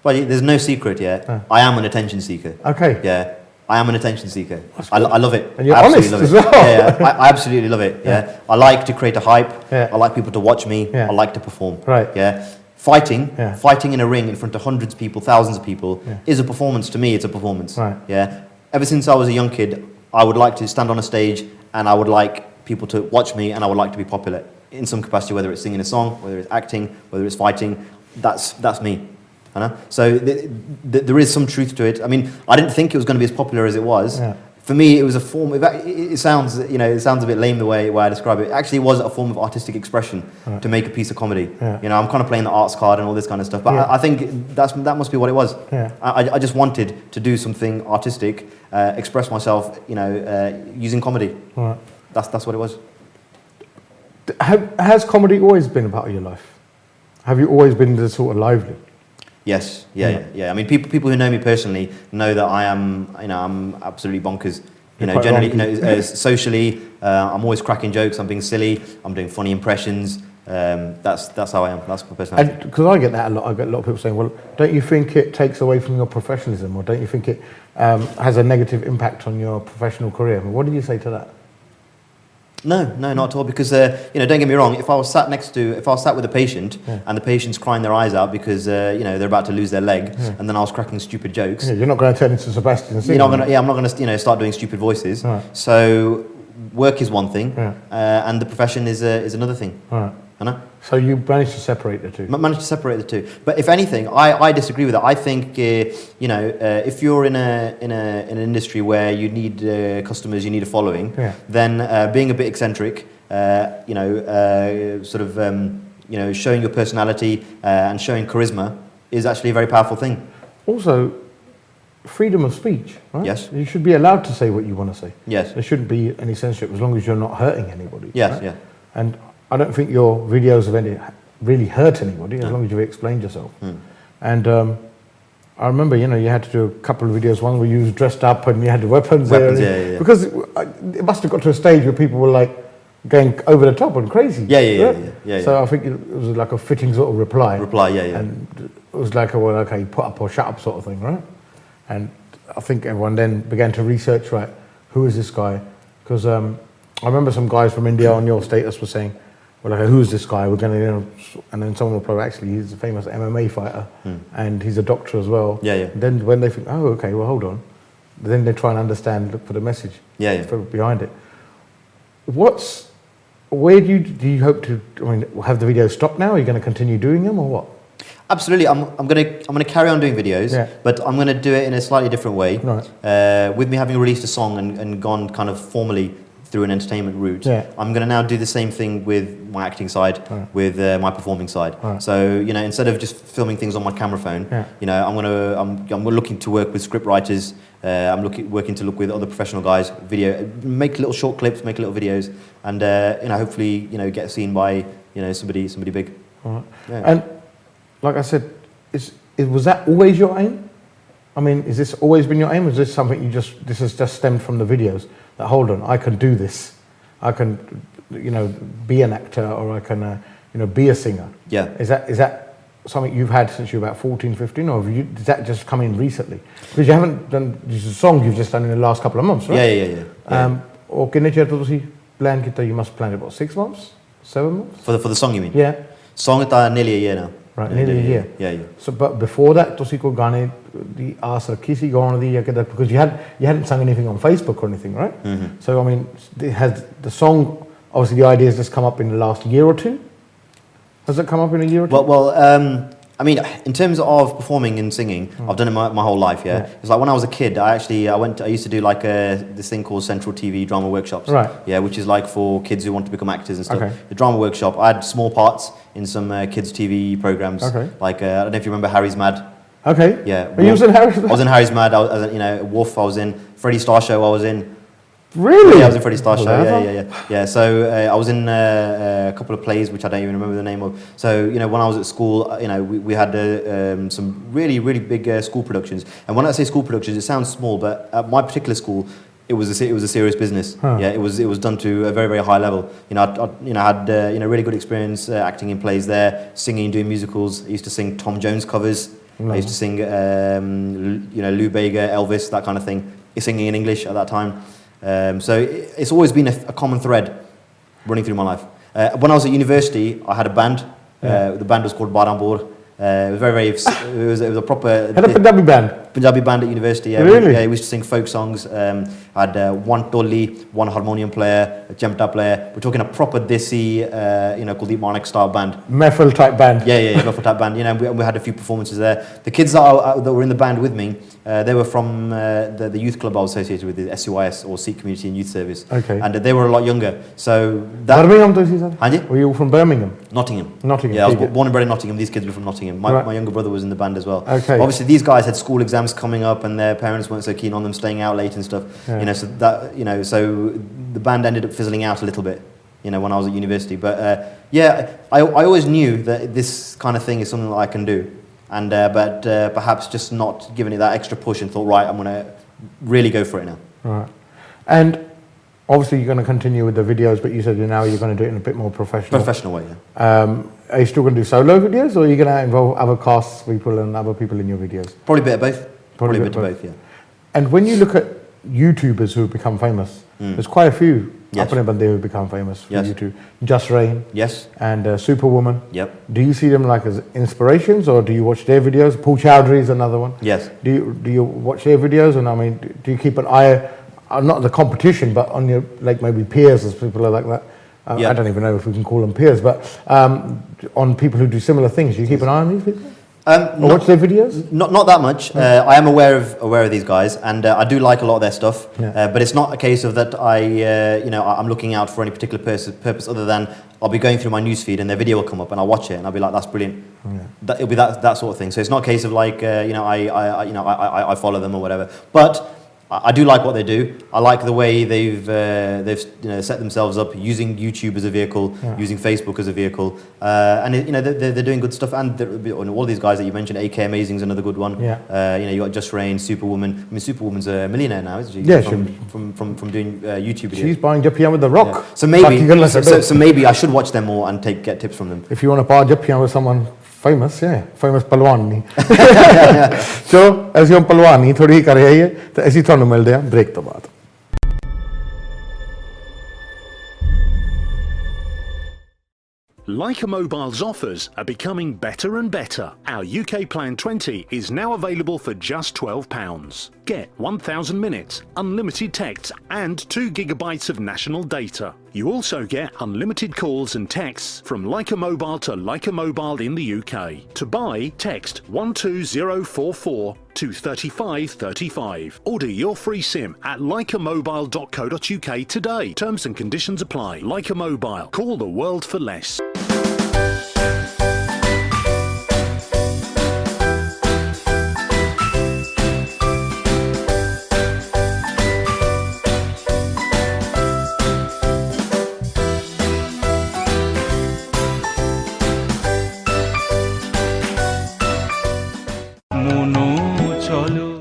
Speaker 1: Well, there's no secret, I am an attention seeker.
Speaker 2: Okay.
Speaker 1: Yeah, I am an attention seeker. I love it.
Speaker 2: And you're
Speaker 1: I
Speaker 2: honest
Speaker 1: love
Speaker 2: as
Speaker 1: it.
Speaker 2: well.
Speaker 1: Yeah, I absolutely love it. Yeah. I like to create a hype.
Speaker 2: Yeah.
Speaker 1: I like people to watch me.
Speaker 2: Yeah.
Speaker 1: I like to perform.
Speaker 2: Right.
Speaker 1: Yeah. Fighting in a ring in front of hundreds of people, thousands of people, is a performance. To me, it's a performance.
Speaker 2: Right.
Speaker 1: Yeah. Ever since I was a young kid, I would like to stand on a stage and I would like people to watch me and I would like to be popular in some capacity, whether it's singing a song, whether it's acting, whether it's fighting. That's me. You know? So there is some truth to it. I mean, I didn't think it was going to be as popular as it was. Yeah. For me, it was a form. It sounds, you know, it sounds a bit lame the way I describe it. It actually was a form of artistic expression to make a piece of comedy. Yeah. You know, I'm kind of playing the arts card and all this kind of stuff. But I think that must be what it was. Yeah. I just wanted to do something artistic, express myself, you know, using comedy. Right. That's what it was.
Speaker 2: Has comedy always been a part of your life? Have you always been this sort of lively?
Speaker 1: Yes, yeah. I mean, people who know me personally know that I am, you know, I'm absolutely bonkers. You know, generally, you know, socially, I'm always cracking jokes. I'm being silly. I'm doing funny impressions. That's how I am. That's my personality.
Speaker 2: Because I get that a lot. I get a lot of people saying, "Well, don't you think it takes away from your professionalism, or don't you think it has a negative impact on your professional career?" I mean, what do you say to that?
Speaker 1: No, not at all. Because you know, don't get me wrong. If I was sat with a patient and the patient's crying their eyes out because you know, they're about to lose their leg, and then I was cracking stupid jokes,
Speaker 2: you're not going to turn into Sebastian Singh.
Speaker 1: I'm not going to, you know, start doing stupid voices. Right. So work is one thing, and the profession is another thing. Right. You know?
Speaker 2: So you managed to separate the two.
Speaker 1: Managed to separate the two. But if anything, I disagree with that. I think you know, if you're in an industry where you need customers, you need a following, then being a bit eccentric, you know, sort of you know, showing your personality and showing charisma is actually a very powerful thing.
Speaker 2: Also, freedom of speech, right?
Speaker 1: Yes.
Speaker 2: You should be allowed to say what you want to say.
Speaker 1: Yes.
Speaker 2: There shouldn't be any censorship as long as you're not hurting anybody.
Speaker 1: Yes,
Speaker 2: right?
Speaker 1: yeah.
Speaker 2: And I don't think your videos have really hurt anybody as long as you've explained yourself. And I remember, you know, you had to do a couple of videos, one where you was dressed up and you had the weapons there.
Speaker 1: Yeah.
Speaker 2: Because it must have got to a stage where people were like going over the top and crazy.
Speaker 1: Yeah.
Speaker 2: So I think it was like a fitting sort of reply.
Speaker 1: Yeah.
Speaker 2: And it was like, well, okay, put up or shut up sort of thing, right? And I think everyone then began to research, right, who is this guy? Because I remember some guys from India on your status were saying, well, okay, who's this guy? We're going to, you know, and then someone will probably, actually, he's a famous MMA fighter, and he's a doctor as well.
Speaker 1: Yeah.
Speaker 2: Then when they think, oh, okay, well, hold on, then they try and understand, look for the message behind it. Where do you hope to? I mean, have the videos stop now? Are you going to continue doing them, or what?
Speaker 1: Absolutely, I'm gonna carry on doing videos, but I'm gonna do it in a slightly different way. Right. With me having released a song and gone kind of formally through an entertainment route, I'm going to now do the same thing with my acting side, with my performing side. So, you know, instead of just filming things on my camera phone, you know, I'm looking to work with script writers. I'm working to look with other professional guys, make little short clips, make little videos, and you know, hopefully, you know, get seen by, you know, somebody big.
Speaker 2: And like I said, was that always your aim? I mean, has this always been your aim? Or is this something this has just stemmed from the videos? That, hold on, I can do this. I can, you know, be an actor, or I can, you know, be a singer. Yeah. Is that something you've had since you were about 14, 15, or did that just come in recently? Because you haven't done this song you've just done in the last couple of months, right?
Speaker 1: Yeah.
Speaker 2: Or can you plan kita? You must plan it about 6 months, 7 months.
Speaker 1: For the song, you mean?
Speaker 2: Yeah.
Speaker 1: Song is nearly a year now.
Speaker 2: Right, nearly a year.
Speaker 1: Yeah.
Speaker 2: So, but before that, तुसी को गाने दी आस रखी सी गाने दी या किधर, because you hadn't sung anything on Facebook or anything, right? Mm-hmm. So I mean, has the song, obviously the idea has just come up in the last year or two? Has it come up in a year or two?
Speaker 1: Well, I mean, in terms of performing and singing, I've done it my whole life. Yeah, it's like when I was a kid, I used to do like this thing called Central TV drama workshops.
Speaker 2: Right.
Speaker 1: Yeah, which is like for kids who want to become actors and stuff.
Speaker 2: Okay.
Speaker 1: The drama workshop. I had small parts in some kids TV programs.
Speaker 2: Okay.
Speaker 1: Like I don't know if you remember Harry's Mad.
Speaker 2: Okay.
Speaker 1: Yeah.
Speaker 2: Are you was in Harry's Mad?
Speaker 1: I was in Harry's Mad. I was Wolf. I was in Freddie Star Show. I was in.
Speaker 2: Really?
Speaker 1: Yeah, I was in Freddie Star Show. Yeah. So I was in a couple of plays which I don't even remember the name of. So when I was at school, we had some really big school productions. And when I say school productions, it sounds small, but at my particular school, it was a serious business.
Speaker 2: Huh.
Speaker 1: Yeah, it was done to a very high level. I had really good experience acting in plays there, singing, doing musicals. I used to sing Tom Jones covers. I used to sing Lou Bega, Elvis, that kind of thing. Singing in English at that time. So it's always been a common thread running through my life. When I was at university, I had a band. The band was called Barambor. It was it was a proper...
Speaker 2: Had a Punjabi band?
Speaker 1: Punjabi band at university, yeah.
Speaker 2: Really?
Speaker 1: We used to sing folk songs. I had one tolli, one harmonium player, a chemta player. We're talking a proper desi, Kuldeep Manik style band.
Speaker 2: Mehfil type band?
Speaker 1: Yeah, Mehfil type band. We had a few performances there. The kids that were in the band with me, they were from the youth club I was associated with, the SUIS, or Sikh Community and Youth Service.
Speaker 2: Okay.
Speaker 1: And they were a lot younger. So that...
Speaker 2: Birmingham, do you say?
Speaker 1: Hanji?
Speaker 2: Were you from Birmingham?
Speaker 1: Nottingham.
Speaker 2: Yeah,
Speaker 1: I was born and bred in Nottingham. These kids were from Nottingham. My younger brother was in the band as well.
Speaker 2: Okay.
Speaker 1: Obviously, these guys had school exams coming up, and their parents weren't so keen on them staying out late and stuff.
Speaker 2: Yeah.
Speaker 1: So the band ended up fizzling out a little bit. When I was at university, but I always knew that this kind of thing is something that I can do, and but perhaps just not giving it that extra push and thought, right, I'm going to really go for it now.
Speaker 2: Right, and obviously you're going to continue with the videos, but you said you're going to do it in a bit more professional
Speaker 1: way. Yeah.
Speaker 2: Are you still going to do solo videos, or are you going to involve other cast people and other people in your videos?
Speaker 1: Probably a bit of both. Probably a bit of both. Yeah.
Speaker 2: And when you look at YouTubers who have become famous, there's quite a few Apne Bande who have become famous for YouTube. Just Rain.
Speaker 1: Yes.
Speaker 2: And Superwoman.
Speaker 1: Yep.
Speaker 2: Do you see them like as inspirations, or do you watch their videos? Paul Chowdhury is another one.
Speaker 1: Yes.
Speaker 2: Do you watch their videos, and do you keep an eye, not the competition, but on your maybe peers, as people are like that? I don't even know if we can call them peers, but on people who do similar things. Do you keep an eye on these people? Or watch their videos?
Speaker 1: Not that much. I am aware of these guys, and I do like a lot of their stuff.
Speaker 2: Yeah.
Speaker 1: But it's not a case of that I'm looking out for any particular purpose other than I'll be going through my newsfeed and their video will come up and I'll watch it and I'll be like, that's brilliant. Yeah. It'll be that sort of thing. So it's not a case of like I follow them or whatever. But I do like what they do. I like the way they've set themselves up using YouTube as a vehicle, using Facebook as a vehicle, and they're doing good stuff. And all these guys that you mentioned, AK Amazing's another good one.
Speaker 2: Yeah.
Speaker 1: You got Just Rain, Superwoman. I mean, Superwoman's a millionaire now, isn't she?
Speaker 2: Yeah,
Speaker 1: from doing YouTube videos.
Speaker 2: She's buying Jappiyan with The Rock.
Speaker 1: Yeah. So maybe I should watch them more and get tips from them.
Speaker 2: If you want to buy Jappiyan with someone famous पहलवान चलो ऐसे हम पहलवानी थोड़ी कर रहे हैं तो ऐसी थानू मिलते हैं ब्रेक तो बाद
Speaker 3: Leica Mobile's offers are becoming better and better. Our UK Plan 20 is now available for just £12. Get 1,000 minutes, unlimited texts and 2 gigabytes of national data. You also get unlimited calls and texts from Leica Mobile to Leica Mobile in the UK. To buy, text 12044 to 3535. Order your free SIM at leicamobile.co.uk today. Terms and conditions apply. Leica Mobile. Call the world for less.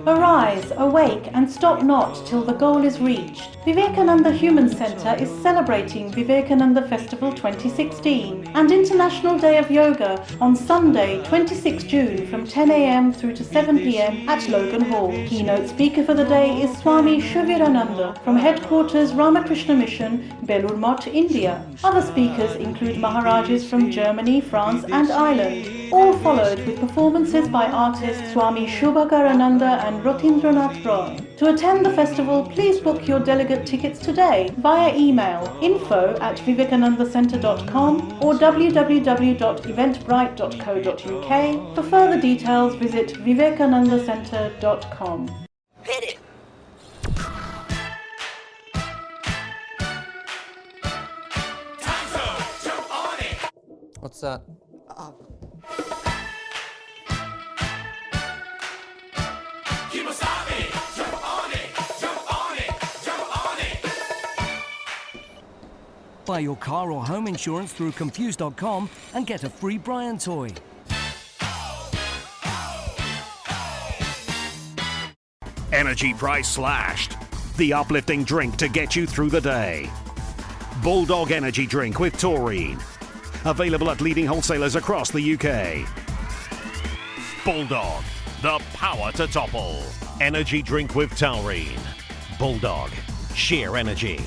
Speaker 5: Arise, awake and stop not till the goal is reached. Vivekananda Human Centre is celebrating Vivekananda Festival 2016 and International Day of Yoga on Sunday 26 June from 10 AM through to 7 PM at Logan Hall. Keynote speaker for the day is Swami Shivirananda from Headquarters Ramakrishna Mission, Belur Math, India. Other speakers include Maharajas from Germany, France and Ireland, all followed with performances by artists Swami Shubhakarananda and Rotindranath Roy. To attend the festival, please book your delegate tickets today via email info@vivekanandacenter.com or www.eventbrite.co.uk. For further details, visit vivekanandacenter.com.
Speaker 8: Hit it.
Speaker 9: What's that?
Speaker 10: Buy your car or home insurance through Confused.com and get a free Brian toy.
Speaker 3: Energy price slashed. The uplifting drink to get you through the day. Bulldog Energy Drink with taurine. Available at leading wholesalers across the UK. Bulldog, the power to topple. Energy drink with taurine. Bulldog, sheer energy.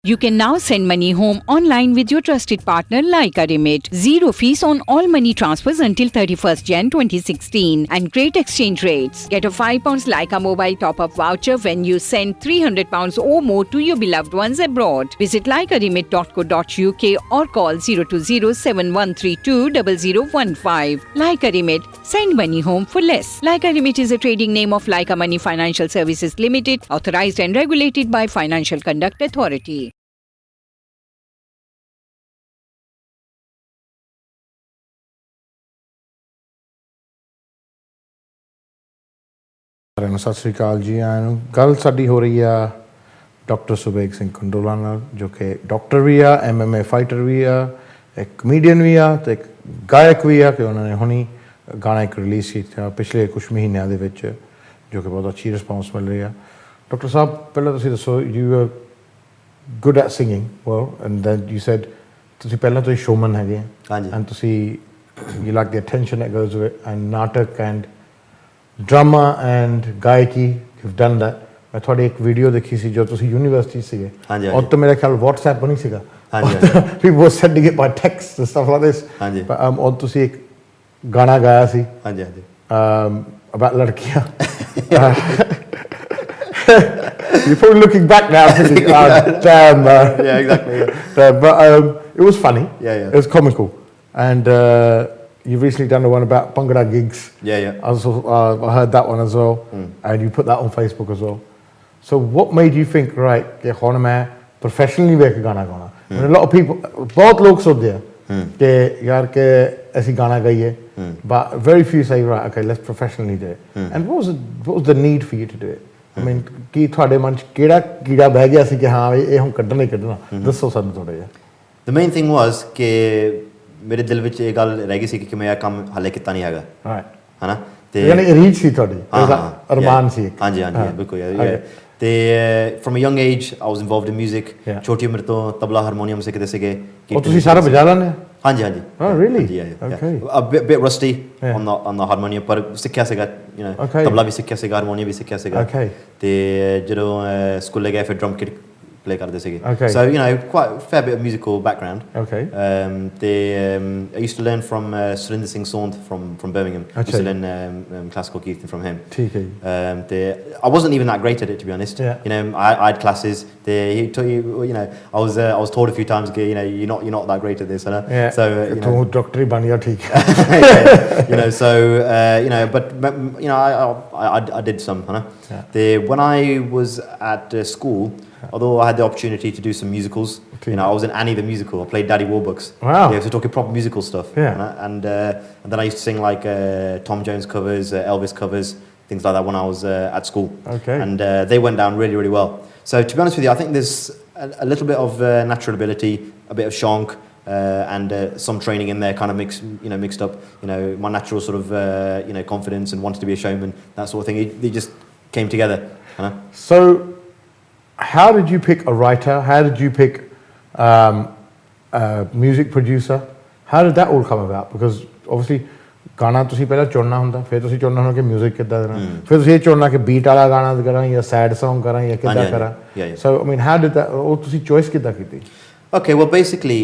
Speaker 7: You can now send money home online with your trusted partner Leica Remit. Zero fees on all money transfers until 31st Jan 2016 and great exchange rates. Get a £5 Leica mobile top-up voucher when you send £300 or more to your beloved ones abroad. Visit leicaремit.co.uk or call 020-7132-0015. Leica Remit. Send money home for less. Leica Remit is a trading name of Leica Money Financial Services Limited, authorized and regulated by Financial Conduct Authority.
Speaker 2: ਸਤਿ ਸ਼੍ਰੀ ਅਕਾਲ ਜੀ ਆਇਆਂ ਨੂੰ ਗੱਲ ਸਾਡੀ ਹੋ ਰਹੀ ਆ doctor Subeg Singh Kandola ਨਾਲ ਜੋ ਕਿ ਡਾਕਟਰ ਵੀ ਆ MMA ਫਾਈਟਰ ਵੀ ਆ ਇੱਕ ਕਮੇਡੀਅਨ ਵੀ ਆ ਤੇ ਇੱਕ ਗਾਇਕ ਵੀ ਆ ਕਿ ਉਹਨਾਂ ਨੇ ਹੁਣੀ ਗਾਣਾ ਇੱਕ ਰਿਲੀਜ਼ ਕੀਤਾ ਪਿਛਲੇ ਕੁਝ ਮਹੀਨਿਆਂ ਦੇ ਵਿੱਚ ਜੋ ਕਿ ਬਹੁਤ ਅੱਛੀ ਰਿਸਪੌਂਸ ਮਿਲ ਰਹੀ ਆ ਡਾਕਟਰ ਸਾਹਿਬ ਪਹਿਲਾਂ ਤੁਸੀਂ ਦੱਸੋ you are good at singing well and then you said ਤੁਸੀਂ ਪਹਿਲਾਂ ਤੋਂ ਹੀ ਸ਼ੋਮਨ ਹੈਗੇ
Speaker 1: ਹਾਂਜੀ
Speaker 2: ਐਂਡ ਤੁਸੀਂ you like the attention that goes with and ਨਾਟਕ and drama and gayaki you've done that ਮੈਂ ਤੁਹਾਡੀ ਇੱਕ ਵੀਡੀਓ ਦੇਖੀ ਸੀ ਜੋ ਤੁਸੀਂ ਯੂਨੀਵਰਸਿਟੀ ਸੀਗੇ ਔਰ ਤਾਂ ਮੇਰਾ ਖਿਆਲ WhatsApp ਨਹੀਂ ਸੀਗਾ people were sending it by text and stuff like this ਔਰ ਤੁਸੀਂ ਇੱਕ ਗਾਣਾ ਗਾਇਆ ਸੀ
Speaker 1: ਹਾਂਜੀ ਹਾਂਜੀ
Speaker 2: about ਲੜਕੀਆਂ you're probably looking back now thinking damn
Speaker 1: yeah exactly
Speaker 2: but it was funny
Speaker 1: yeah
Speaker 2: it was comical and you've recently done the one about Bhangra gigs.
Speaker 1: Yeah.
Speaker 2: I heard that one as well. And you put that on Facebook as well. So what made you think, right, कि हुन मैं professionally वे गाना गाना? A lot of people, बहुत लोग सोचते हैं कि यार के ऐसी गाना गाइए, but very few say, right, okay, let's professionally do it. And what was the need for you to do it? I mean, कि थोड़े मन केड़ा कीड़ा बह गया सी कि हाँ ये हम कढ़ना ही कढ़ना. दसो सानू थोड़ा जिहा.
Speaker 1: The main thing was कि ਮੇਰੇ ਦਿਲ ਵਿੱਚ ਇਹ ਗੱਲ ਰਹਿ ਗਈ ਸੀ ਕਿ ਮੈਂ ਇਹ ਕੰਮ ਹਾਲੇ ਕੀਤਾ ਨਹੀਂ ਹੈਗਾ ਹਨਾ ਤੇ
Speaker 2: ਯਾਨੀ ਰੀਚ ਸੀ ਤੁਹਾਡੀ ਅਰਮਾਨ ਸੀ
Speaker 1: ਹਾਂਜੀ ਬਿਲਕੁਲ ਤੇ from a young age I was involved in 뮤직 ਛੋਟੀ ਉਮਰ ਤੋਂ ਤਬਲਾ ਹਾਰਮੋਨੀਅਮ ਸਿੱਖਦੇ ਸੀਗੇ
Speaker 2: ਉਹ ਤੁਸੀਂ ਸਾਰਾ ਵਜਾ ਲੈਂਦੇ
Speaker 1: ਹਾਂਜੀ
Speaker 2: oh really
Speaker 1: okay a bit rusty on the harmonium ਪਰ ਸਿੱਖਿਆ ਸੀਗਾ you know ਤਬਲਾ ਵੀ ਸਿੱਖਿਆ ਸੀਗਾ ਹਾਰਮੋਨੀਅਮ ਵੀ ਸਿੱਖਿਆ ਸੀਗਾ ਤੇ ਜਦੋਂ ਸਕੂਲੇ ਗਏ ਫਿਰ ਡਰਮ ਕਿਟ play ਕਰਦੇ ਸੀਗੇ so you know quite a fair bit of musical background I used to learn from Surinder Singh Sondh from Birmingham I used to learn classical Kirtan from him I wasn't even that great at it to be honest you know I had classes he taught you know I was told a few times you know you're not that great at this so you know
Speaker 2: doctor ban ya theek
Speaker 1: you know so you know but you know I did some when I was at school although I had the opportunity to do some musicals you know I was in Annie the musical I played Daddy Warbucks so talking proper musical stuff and then I used to sing like Tom Jones covers Elvis covers things like that when I was at school and they went down really really well so to be honest with you I think there's a little bit of natural ability a bit of shonk and some training in there kind of mixed up you know my natural sort of you know confidence and wanted to be a showman that sort of thing they just came together
Speaker 2: so how did you pick a writer? How did you pick a music producer? How did that all come about? Because obviously गाना तुसी पहले चुनना हुंदा फिर तुसी चुनना हुंदा कि म्यूजिक किद्दां देना फिर तुसी ये चुनना कि बीट वाला गाना करा या सैड सॉन्ग करा या किद्दां करा so I mean how did that ਉਹ ਤੁਸੀਂ ਚੋਇਸ ਕਿੱਦਾਂ ਕੀਤੀ
Speaker 1: okay well basically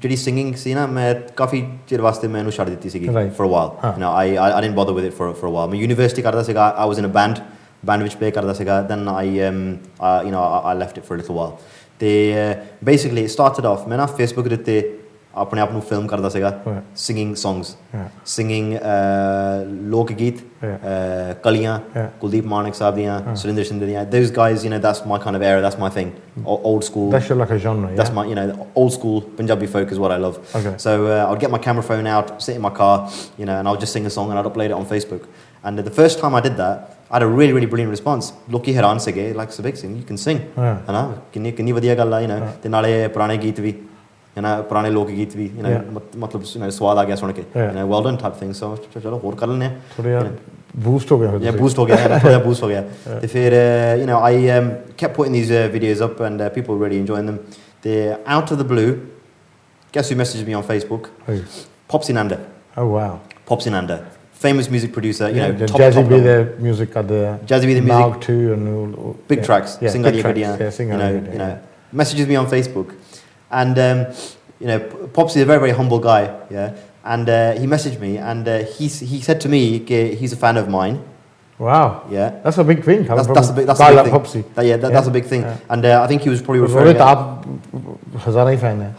Speaker 1: ਜਿਹੜੀ singing ਸੀ ਨਾ ਮੈਂ ਕਾਫੀ ਚਿਰ ਵਾਸਤੇ ਮੈਨੂੰ ਛੱਡ ਦਿੱਤੀ ਸੀਗੀ for a while you know I didn't bother with it for a while ਮੈਂ university ਕਰਦਾ ਸੀਗਾ I was in a band band which play karda siga. Then I left it for a little while. Basically it started off मैं ना Facebook पे अपने आप ਨੂੰ film करता ਸੀगा, singing songs, singing लोकगीत, कलियां, कुलदीप मानक साहब दियां, सुरेंद्र सिंह दियां. Those guys, that's my kind of era, that's my thing. Old school.
Speaker 2: That's your like a genre. Yeah?
Speaker 1: That's my, old school Punjabi folk is what I love. Okay. So I'd get my camera phone out, sit in my car, and I'll just sing a song and I'd upload it on Facebook. And the first time I did that, I had a really, really brilliant response. Loki heran sige, like it's a big thing, you can sing. है ना? किन्नी वधिया गल है, ते नाले पुराने गीत भी, पुराने लोक गीत भी, मतलब स्वाद आ गया सुन के, well done type thing. So चलो और कर लेने.
Speaker 2: थोड़ा boost हो गया.
Speaker 1: Yeah, boost हो गया, थोड़ा boost हो गया. तो फिर I kept putting these videos up and people were really enjoying them. Out of the blue, guess who messaged me on Facebook? Who? Popsy Nanda.
Speaker 2: Oh wow.
Speaker 1: Popsy Nanda. Famous music producer, top
Speaker 2: Jazzy be the music at the
Speaker 1: Jazzy be the music
Speaker 2: Mark too and all,
Speaker 1: big tracks,
Speaker 2: big tracks,
Speaker 1: messages me on Facebook, and Popsy is a very, very humble guy, and he messaged me and he said to me he's a fan of mine.
Speaker 2: Wow.
Speaker 1: Yeah.
Speaker 2: That's a big thing.
Speaker 1: That's a big thing.
Speaker 2: Popsy.
Speaker 1: That's a big thing. Yeah. And I think he was probably referring to Hazard fan.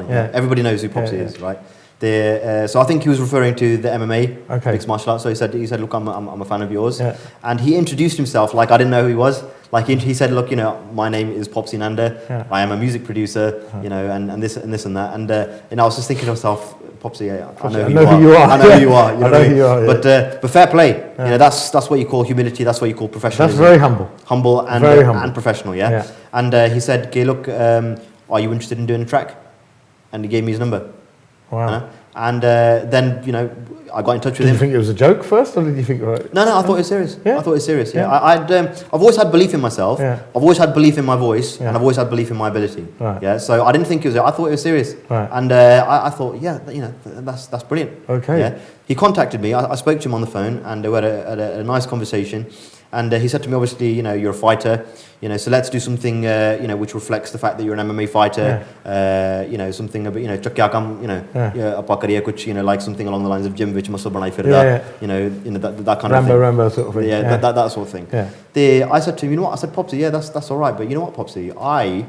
Speaker 1: Yeah. Everybody knows who Popsy is, right? So I think he was referring to the MMA, mixed martial arts. So he said, look, I'm a fan of yours. Yeah. And he introduced himself like I didn't know who he was. Like he said, look, my name is Popsy Nanda. Yeah. I am a music producer, and this and that. And I was just thinking to myself, Popsy, I know who you are. I know who you are. You know who you are. But fair play. Yeah. That's what you call humility. That's what you call professionalism.
Speaker 2: That's very humble.
Speaker 1: Humble and
Speaker 2: very humble.
Speaker 1: And professional. Yeah. And he said, okay, look, are you interested in doing a track? And he gave me his number.
Speaker 2: Wow.
Speaker 1: And then, I got in touch with him.
Speaker 2: Did you think it was a joke first, or did you think...
Speaker 1: No, I thought it was serious.
Speaker 2: Yeah?
Speaker 1: I thought it was serious, yeah. I've always had belief in myself. Yeah. I've always had belief in my voice, and I've always had belief in my ability. Right. Yeah, so I didn't think it was... I thought it was serious. Right. And I thought, that's brilliant. Okay. Yeah. He contacted me. I spoke to him on the phone, and we had a nice conversation. And he said to me, obviously, you're a fighter, so let's do something, which reflects the fact that you're an MMA fighter, something, like something along the lines of gym, which must have been that kind of thing.
Speaker 2: Rambo sort of thing.
Speaker 1: Yeah, that sort of thing. Yeah. I said to him, I said, Popsy, that's all right, but you know what, Popsy, I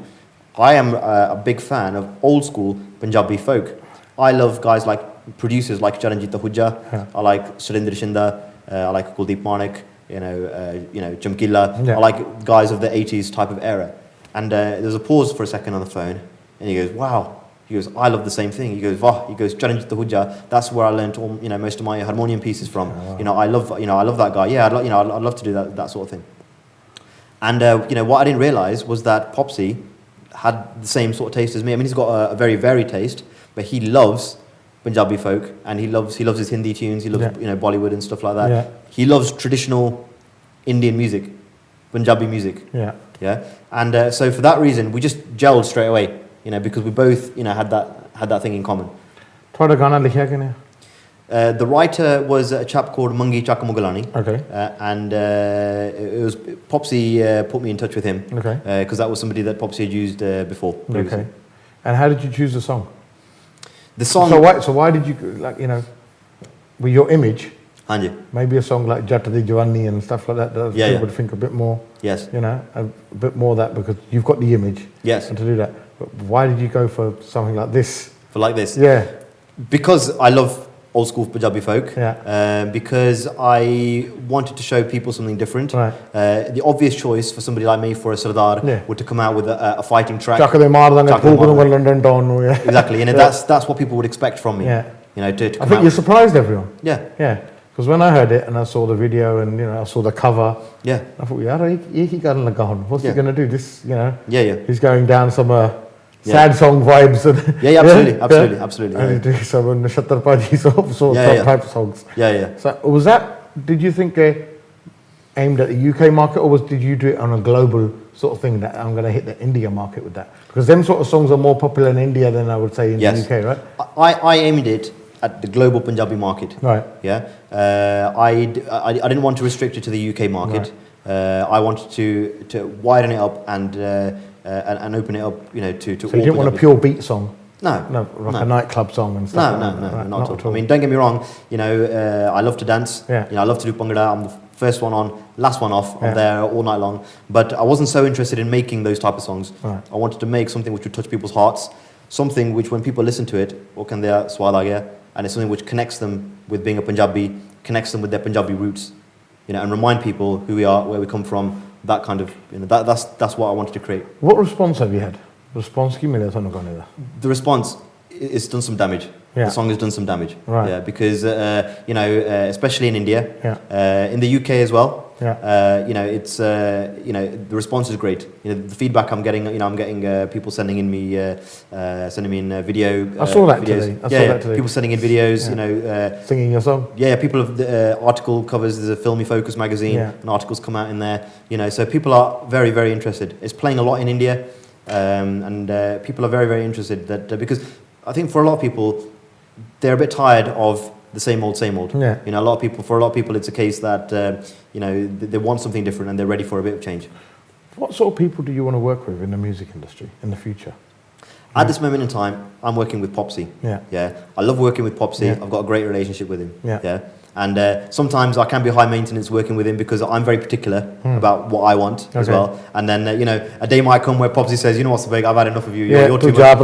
Speaker 1: am a big fan of old school Punjabi folk. I love guys like producers like Charanjit Ahuja, I like Surendra Shinda, I like Kuldeep Manik, Chamkila. I like guys of the 80s type of era. And there was a pause for a second on the phone, and he goes, wow. He goes, I love the same thing. He goes, Charanjit Ahuja, that's where I learned all, most of my harmonium pieces from. Wow. I love that guy. Yeah, I'd love to do that sort of thing. And what I didn't realize was that Popsy had the same sort of taste as me. I mean, he's got a very varied taste, but he loves Punjabi folk, and he loves his Hindi tunes. He loves Bollywood and stuff like that. Yeah. He loves traditional Indian music, Punjabi music. Yeah. Yeah. And so for that reason, we just gelled straight away. Because we both had that thing in common. The writer was a chap called Mangi Chakamugalani. Okay. And it was Popsy put me in touch with him. Okay. Because that was somebody that Popsy had used before. Previously.
Speaker 2: Okay. And how did you choose the song?
Speaker 1: The song.
Speaker 2: So why did you with your image?
Speaker 1: Anji.
Speaker 2: Maybe a song like Jatta Di Jawani and stuff like that. People would think a bit more.
Speaker 1: Yes.
Speaker 2: A bit more of that because you've got the image.
Speaker 1: Yes.
Speaker 2: And to do that. But why did you go for something like this?
Speaker 1: For like this?
Speaker 2: Yeah.
Speaker 1: Because I love old school Punjabi folk. Yeah. Because I wanted to show people something different. Right. The obvious choice for somebody like me for a Sardar would to come out with a fighting track.
Speaker 2: Exactly.
Speaker 1: And that's what people would expect from me. Yeah.
Speaker 2: I think you surprised everyone. Yeah. Yeah. Because when I heard it and I saw the video and I saw the cover, I thought, what's he going to do? This, he's going down some sad song vibes. And
Speaker 1: absolutely.
Speaker 2: And he do some Nashatarpaji sort of type of songs.
Speaker 1: Yeah, yeah.
Speaker 2: So was that? Did you think aimed at the UK market, or did you do it on a global sort of thing that I'm going to hit the India market with that? Because them sort of songs are more popular in India than I would say in the UK, right?
Speaker 1: I aimed it at the global Punjabi market. Right. Yeah. I didn't want to restrict it to the UK market. Right. I wanted to widen it up and open it up, to
Speaker 2: so
Speaker 1: all.
Speaker 2: So you didn't want a pure beat song?
Speaker 1: No,
Speaker 2: a nightclub song and stuff.
Speaker 1: No, not at all. I mean, don't get me wrong. I love to dance. Yeah. I love to do bhangra. I'm the first one on, last one off. I'm there all night long. But I wasn't so interested in making those type of songs.
Speaker 2: Right.
Speaker 1: I wanted to make something which would touch people's hearts, something which when people listen to it, and it's something which connects them with being a Punjabi, connects them with their Punjabi roots, and remind people who we are, where we come from, that kind of, that's what I wanted to create.
Speaker 2: What response have you had? Response ki mila thanu gaane da?
Speaker 1: The response, it's done some damage.
Speaker 2: Yeah.
Speaker 1: The song has done some damage.
Speaker 2: Right.
Speaker 1: Yeah, because especially in India, in the UK as well. It's the response is great. The feedback I'm getting, I'm getting people sending in video.
Speaker 2: I saw that
Speaker 1: videos.
Speaker 2: today.
Speaker 1: People sending in videos.
Speaker 2: Singing your song.
Speaker 1: Yeah, people have article covers. There's a Filmy Focus magazine, and articles come out in there. So people are very, very interested. It's playing a lot in India, and people are very, very interested because I think for a lot of people, they're a bit tired of the same old.
Speaker 2: Yeah.
Speaker 1: For a lot of people, it's a case that they want something different and they're ready for a bit of change.
Speaker 2: What sort of people do you want to work with in the music industry in the future?
Speaker 1: At this moment in time, I'm working with Popsy.
Speaker 2: Yeah.
Speaker 1: I love working with Popsy.
Speaker 2: Yeah.
Speaker 1: I've got a great relationship with him.
Speaker 2: Yeah.
Speaker 1: And sometimes I can be high maintenance working with him because I'm very particular about what I want as well. And then a day might come where Popsy says, "You know what, Sabeg, I've had enough of you. You're too much.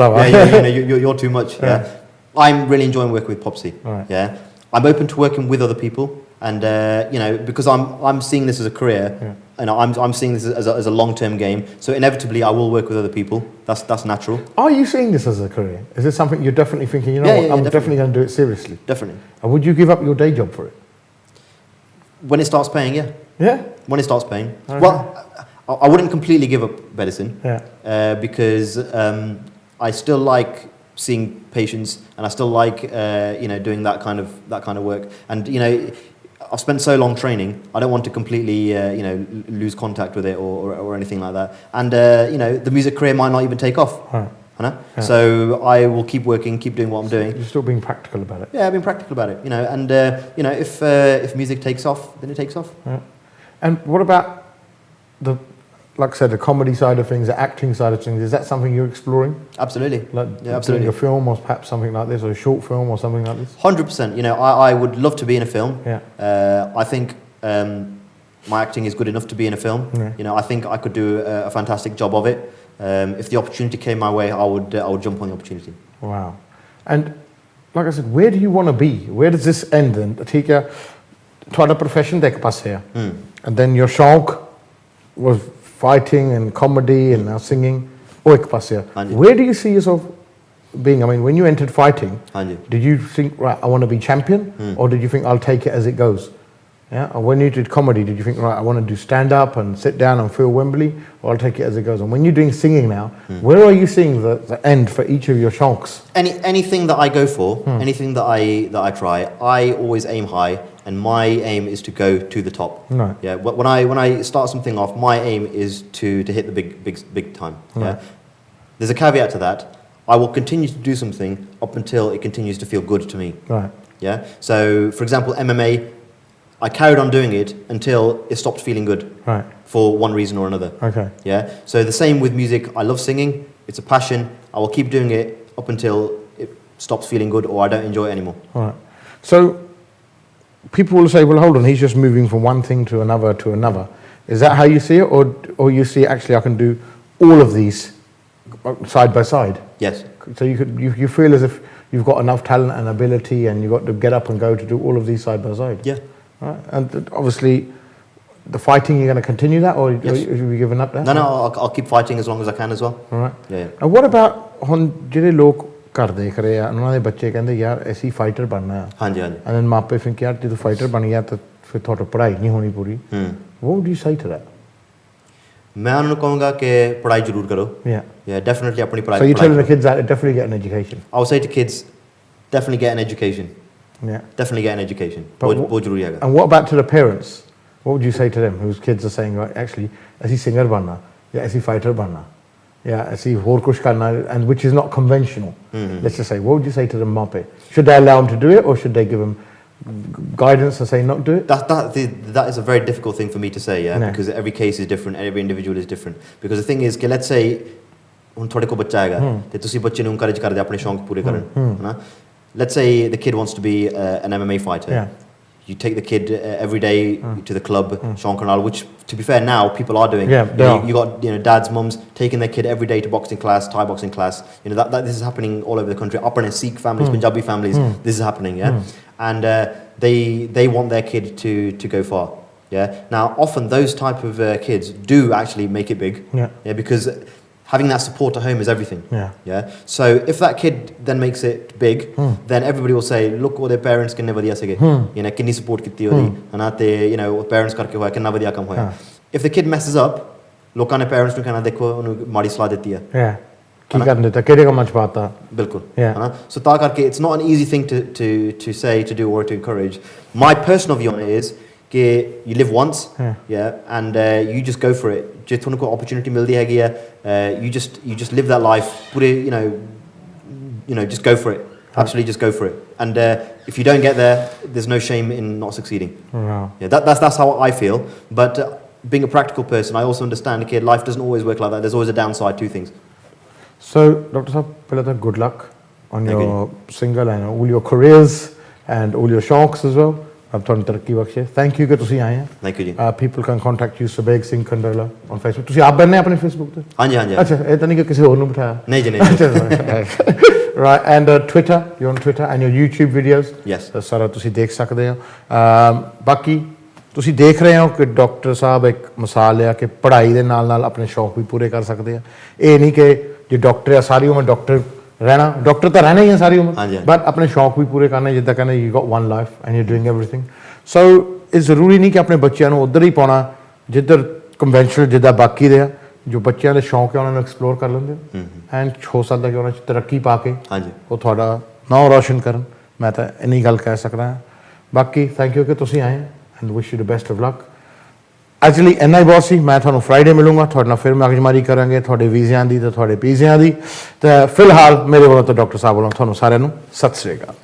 Speaker 1: You're too much." Yeah. I'm really enjoying working with Popsy.
Speaker 2: Right.
Speaker 1: Yeah. I'm open to working with other people, and because I'm seeing this as a career, and I'm seeing this as a long-term game. So inevitably, I will work with other people. That's natural.
Speaker 2: Are you seeing this as a career? Is it something you're definitely thinking? I'm definitely going to do it seriously.
Speaker 1: Definitely.
Speaker 2: And would you give up your day job for it?
Speaker 1: When it starts paying, yeah.
Speaker 2: Yeah.
Speaker 1: When it starts paying.
Speaker 2: Okay.
Speaker 1: Well, I wouldn't completely give up medicine.
Speaker 2: Yeah.
Speaker 1: Because I still like seeing patients, and I still like doing that kind of work. And I've spent so long training, I don't want to completely lose contact with it or anything like that. And the music career might not even take off.
Speaker 2: Right.
Speaker 1: Yeah. So I will keep working, keep doing what I'm doing.
Speaker 2: You're still being practical about it.
Speaker 1: Yeah, I've been practical about it. And if music takes off, then it takes off.
Speaker 2: Yeah. And what about like I said, the comedy side of things, the acting side of things? Is that something you're exploring?
Speaker 1: Absolutely.
Speaker 2: Like
Speaker 1: absolutely.
Speaker 2: Doing a film or perhaps something like this, or a short film or something like this?
Speaker 1: 100%. I would love to be in a film.
Speaker 2: Yeah.
Speaker 1: I think my acting is good enough to be in a film.
Speaker 2: Yeah.
Speaker 1: I think I could do a fantastic job of it. If the opportunity came my way, I would jump on the opportunity.
Speaker 2: Wow. And like I said, where do you want to be? Where does this end then? ठीक है, थोड़ा profession देख पास है. And then your शौक was fighting and comedy and now singing. Oh, ek paas hai. Where do you see yourself being? I mean, when you entered fighting, did you think, right, I want to be champion? Or did you think, I'll take it as it goes? Yeah. Or when you did comedy, did you think, right, I want to do stand-up and sit down and feel Wembley? Or I'll take it as it goes? And when you're doing singing now, where are you seeing the end for each of your shonks?
Speaker 1: Anything that I go for, anything that I try, I always aim high. And my aim is to go to the top.
Speaker 2: Right.
Speaker 1: Yeah. When I start something off, my aim is to hit the big time.
Speaker 2: Right.
Speaker 1: Yeah. There's a caveat to that. I will continue to do something up until it continues to feel good to me.
Speaker 2: Right.
Speaker 1: Yeah. So, for example, MMA, I carried on doing it until it stopped feeling good.
Speaker 2: Right.
Speaker 1: For one reason or another.
Speaker 2: Okay.
Speaker 1: Yeah. So the same with music. I love singing. It's a passion. I will keep doing it up until it stops feeling good or I don't enjoy it anymore.
Speaker 2: All right. So people will say, well, hold on, he's just moving from one thing to another to another. Is that how you see it? Or you see, actually, I can do all of these side by side?
Speaker 1: Yes.
Speaker 2: So you feel as if you've got enough talent and ability and you've got to get up and go to do all of these side by side?
Speaker 1: Yeah.
Speaker 2: Right. And obviously, the fighting, you're going to continue that, or have you given up that?
Speaker 1: No, I'll keep fighting as long as I can as well.
Speaker 2: All right.
Speaker 1: Yeah.
Speaker 2: And what about ਜਿਹੜੇ ਲੋਕ ਘਰ ਦੇਖ ਰਹੇ ਆ ਉਹਨਾਂ ਦੇ ਬੱਚੇ ਕਹਿੰਦੇ ਯਾਰ ਅਸੀਂ ਫਾਈਟਰ ਬਣਨਾ ਆ
Speaker 1: ਹਾਂਜੀ
Speaker 2: and then ਮਾਪੇ think ਯਾਰ ਜਦੋਂ ਫਾਈਟਰ ਬਣ ਗਿਆ ਤਾਂ ਫਿਰ ਤੁਹਾਡੀ ਪੜ੍ਹਾਈ ਨਹੀਂ ਹੋਣੀ ਪੂਰੀ what would you say to that?
Speaker 1: ਮੈਂ ਉਹਨਾਂ ਨੂੰ ਕਹਾਂਗਾ ਕਿ ਪੜ੍ਹਾਈ ਜ਼ਰੂਰ ਕਰੋ.
Speaker 2: Yeah,
Speaker 1: definitely ਆਪਣੀ ਪੜ੍ਹਾਈ.
Speaker 2: So you're telling the kids that definitely get an education?
Speaker 1: I would say to kids, definitely get an education.
Speaker 2: Yeah.
Speaker 1: Definitely get an education. ਬਹੁਤ ਜ਼ਰੂਰੀ ਹੈਗਾ.
Speaker 2: And what about to the parents? What would you say to them whose kids are saying, right, actually ਅਸੀਂ singer ਬਣਨਾ ਜਾਂ ਅਸੀਂ fighter ਬਣਨਾ? Yeah, see, and which is not conventional. Let's just say, what would you say to the mape? Should they allow them to do it, or should they give them guidance and say not do it?
Speaker 1: That is a very difficult thing for me to say, because every case is different, every individual is different. Because the thing is, let's say, ਹੁਣ ਤੁਹਾਡੇ ਕੋਲ ਬੱਚਾ ਹੈਗਾ ਤੇ ਤੁਸੀਂ ਬੱਚੇ ਨੂੰ encourage ਕਰਦੇ ਆਪਣੇ ਸ਼ੌਂਕ ਪੂਰੇ ਕਰਨ, ਹਨਾ? Let's say the kid wants to be an MMA fighter.
Speaker 2: Yeah.
Speaker 1: You take the kid every day to the club, Sean Canal, which, to be fair, now people are doing.
Speaker 2: Yeah,
Speaker 1: you got dads, mums taking their kid every day to boxing class, Thai boxing class. That this is happening all over the country. Upper Sikh families, Punjabi families, this is happening. Yeah, and they want their kid to go far. Yeah. Now, often those type of kids do actually make it big.
Speaker 2: Yeah.
Speaker 1: Yeah, because having that support at home is everything.
Speaker 2: Yeah.
Speaker 1: Yeah. So if that kid then makes it big, then everybody will say, look what their parents can never say. Kinni support kitti hodi, hana parents karke hoya kinna vadiya kam hoya. If the kid messes up, lokan ne parents nu kehna dekho onu madi salah diti hai.
Speaker 2: Yeah. Ki karne deta kede ka manch paata.
Speaker 1: Bilkul.
Speaker 2: Yeah.
Speaker 1: So ta karke it's not an easy thing to say, to do, or to encourage. My personal view on it is you live once, and you just go for it. Je thonu ko opportunity mildi hai you just live that life. Put it, just go for it. Absolutely, just go for it. And if you don't get there, there's no shame in not succeeding.
Speaker 2: Wow.
Speaker 1: Yeah, that's how I feel. But being a practical person, I also understand. Okay, life doesn't always work like that. There's always a downside to things.
Speaker 2: So, Dr. Saab, pehla good luck on your single and all your careers and all your shocks as well. Thank you कि तुसी आए हैं.
Speaker 1: Thank you ji.
Speaker 2: People can contact you Sabeg Singh Khanderla on Facebook. तुसी आप बनने अपने Facebook पे?
Speaker 1: हाँ जी.
Speaker 2: अच्छा, ये तो नहीं कि किसी और ने बिठाया.
Speaker 1: नहीं जी.
Speaker 2: Right, and Twitter, you're on Twitter and your YouTube videos.
Speaker 1: Yes.
Speaker 2: सारा तुसी देख सकते हो. बाकी तुसी देख रहे हो कि डॉक्टर साहब एक मिसाल है कि पढ़ाई दे नाल अपने शौक भी पूरे कर सकते हैं. ये नहीं कि जो डॉक्टर है सारी उम्र डॉक्टर रहना, डॉक्टर तो रहना ही है सारी उम्र, बट अपने शौक भी पूरे करने जिद्दां कहने you got one life and you doing everything. So ਇਹ ਜ਼ਰੂਰੀ ਨਹੀਂ ਕਿ ਆਪਣੇ ਬੱਚਿਆਂ ਨੂੰ ਉਧਰ ਹੀ ਪਾਉਣਾ ਜਿੱਧਰ ਕਨਵੈਨਸ਼ਨਲ ਜਿੱਦਾਂ ਬਾਕੀ ਦੇ ਆ. ਜੋ ਬੱਚਿਆਂ ਦੇ ਸ਼ੌਕ ਹੈ ਉਹਨਾਂ ਨੂੰ ਐਕਸਪਲੋਰ ਕਰ ਲੈਂਦੇ ਐਂਡ ਹੋ ਸਕਦਾ ਕਿ ਉਹਨਾਂ 'ਚ ਤਰੱਕੀ ਪਾ ਕੇ ਉਹ ਤੁਹਾਡਾ ਨਾਮ ਰੋਸ਼ਨ ਕਰਨ. ਮੈਂ ਤਾਂ ਇੰਨੀ ਗੱਲ ਕਹਿ ਸਕਦਾ ਹਾਂ. ਬਾਕੀ ਥੈਂਕ ਯੂ ਕਿ ਤੁਸੀਂ ਆਏ and wish you the best of luck. ਅੱਜ ਲਈ ਇੰਨਾ ਹੀ ਬਹੁਤ ਸੀ. ਮੈਂ ਤੁਹਾਨੂੰ ਫਰਾਈਡੇ ਮਿਲੂੰਗਾ, ਤੁਹਾਡੇ ਨਾਲ ਫਿਰ ਮਗਜਮਾਰੀ ਕਰਾਂਗੇ ਤੁਹਾਡੇ ਵੀਜ਼ਿਆਂ ਦੀ ਤੇ ਤੁਹਾਡੇ ਪੀਜ਼ਿਆਂ ਦੀ. ਤੇ ਫਿਲਹਾਲ ਮੇਰੇ ਵੱਲੋਂ ਤਾਂ ਡਾਕਟਰ ਸਾਹਿਬ ਵੱਲੋਂ ਤੁਹਾਨੂੰ ਸਾਰਿਆਂ ਨੂੰ ਸਤਿ ਸ਼੍ਰੀ ਅਕਾਲ.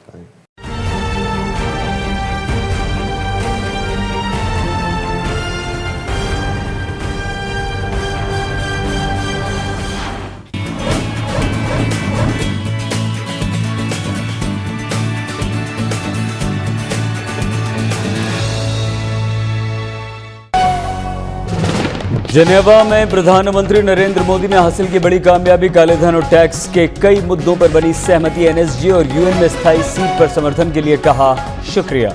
Speaker 8: जेनेवा में प्रधानमंत्री नरेंद्र मोदी ने हासिल की बड़ी कामयाबी. काले धन और टैक्स के कई मुद्दों पर बनी सहमति. एनएसजी और यूएन में स्थायी सीट पर समर्थन के लिए कहा शुक्रिया.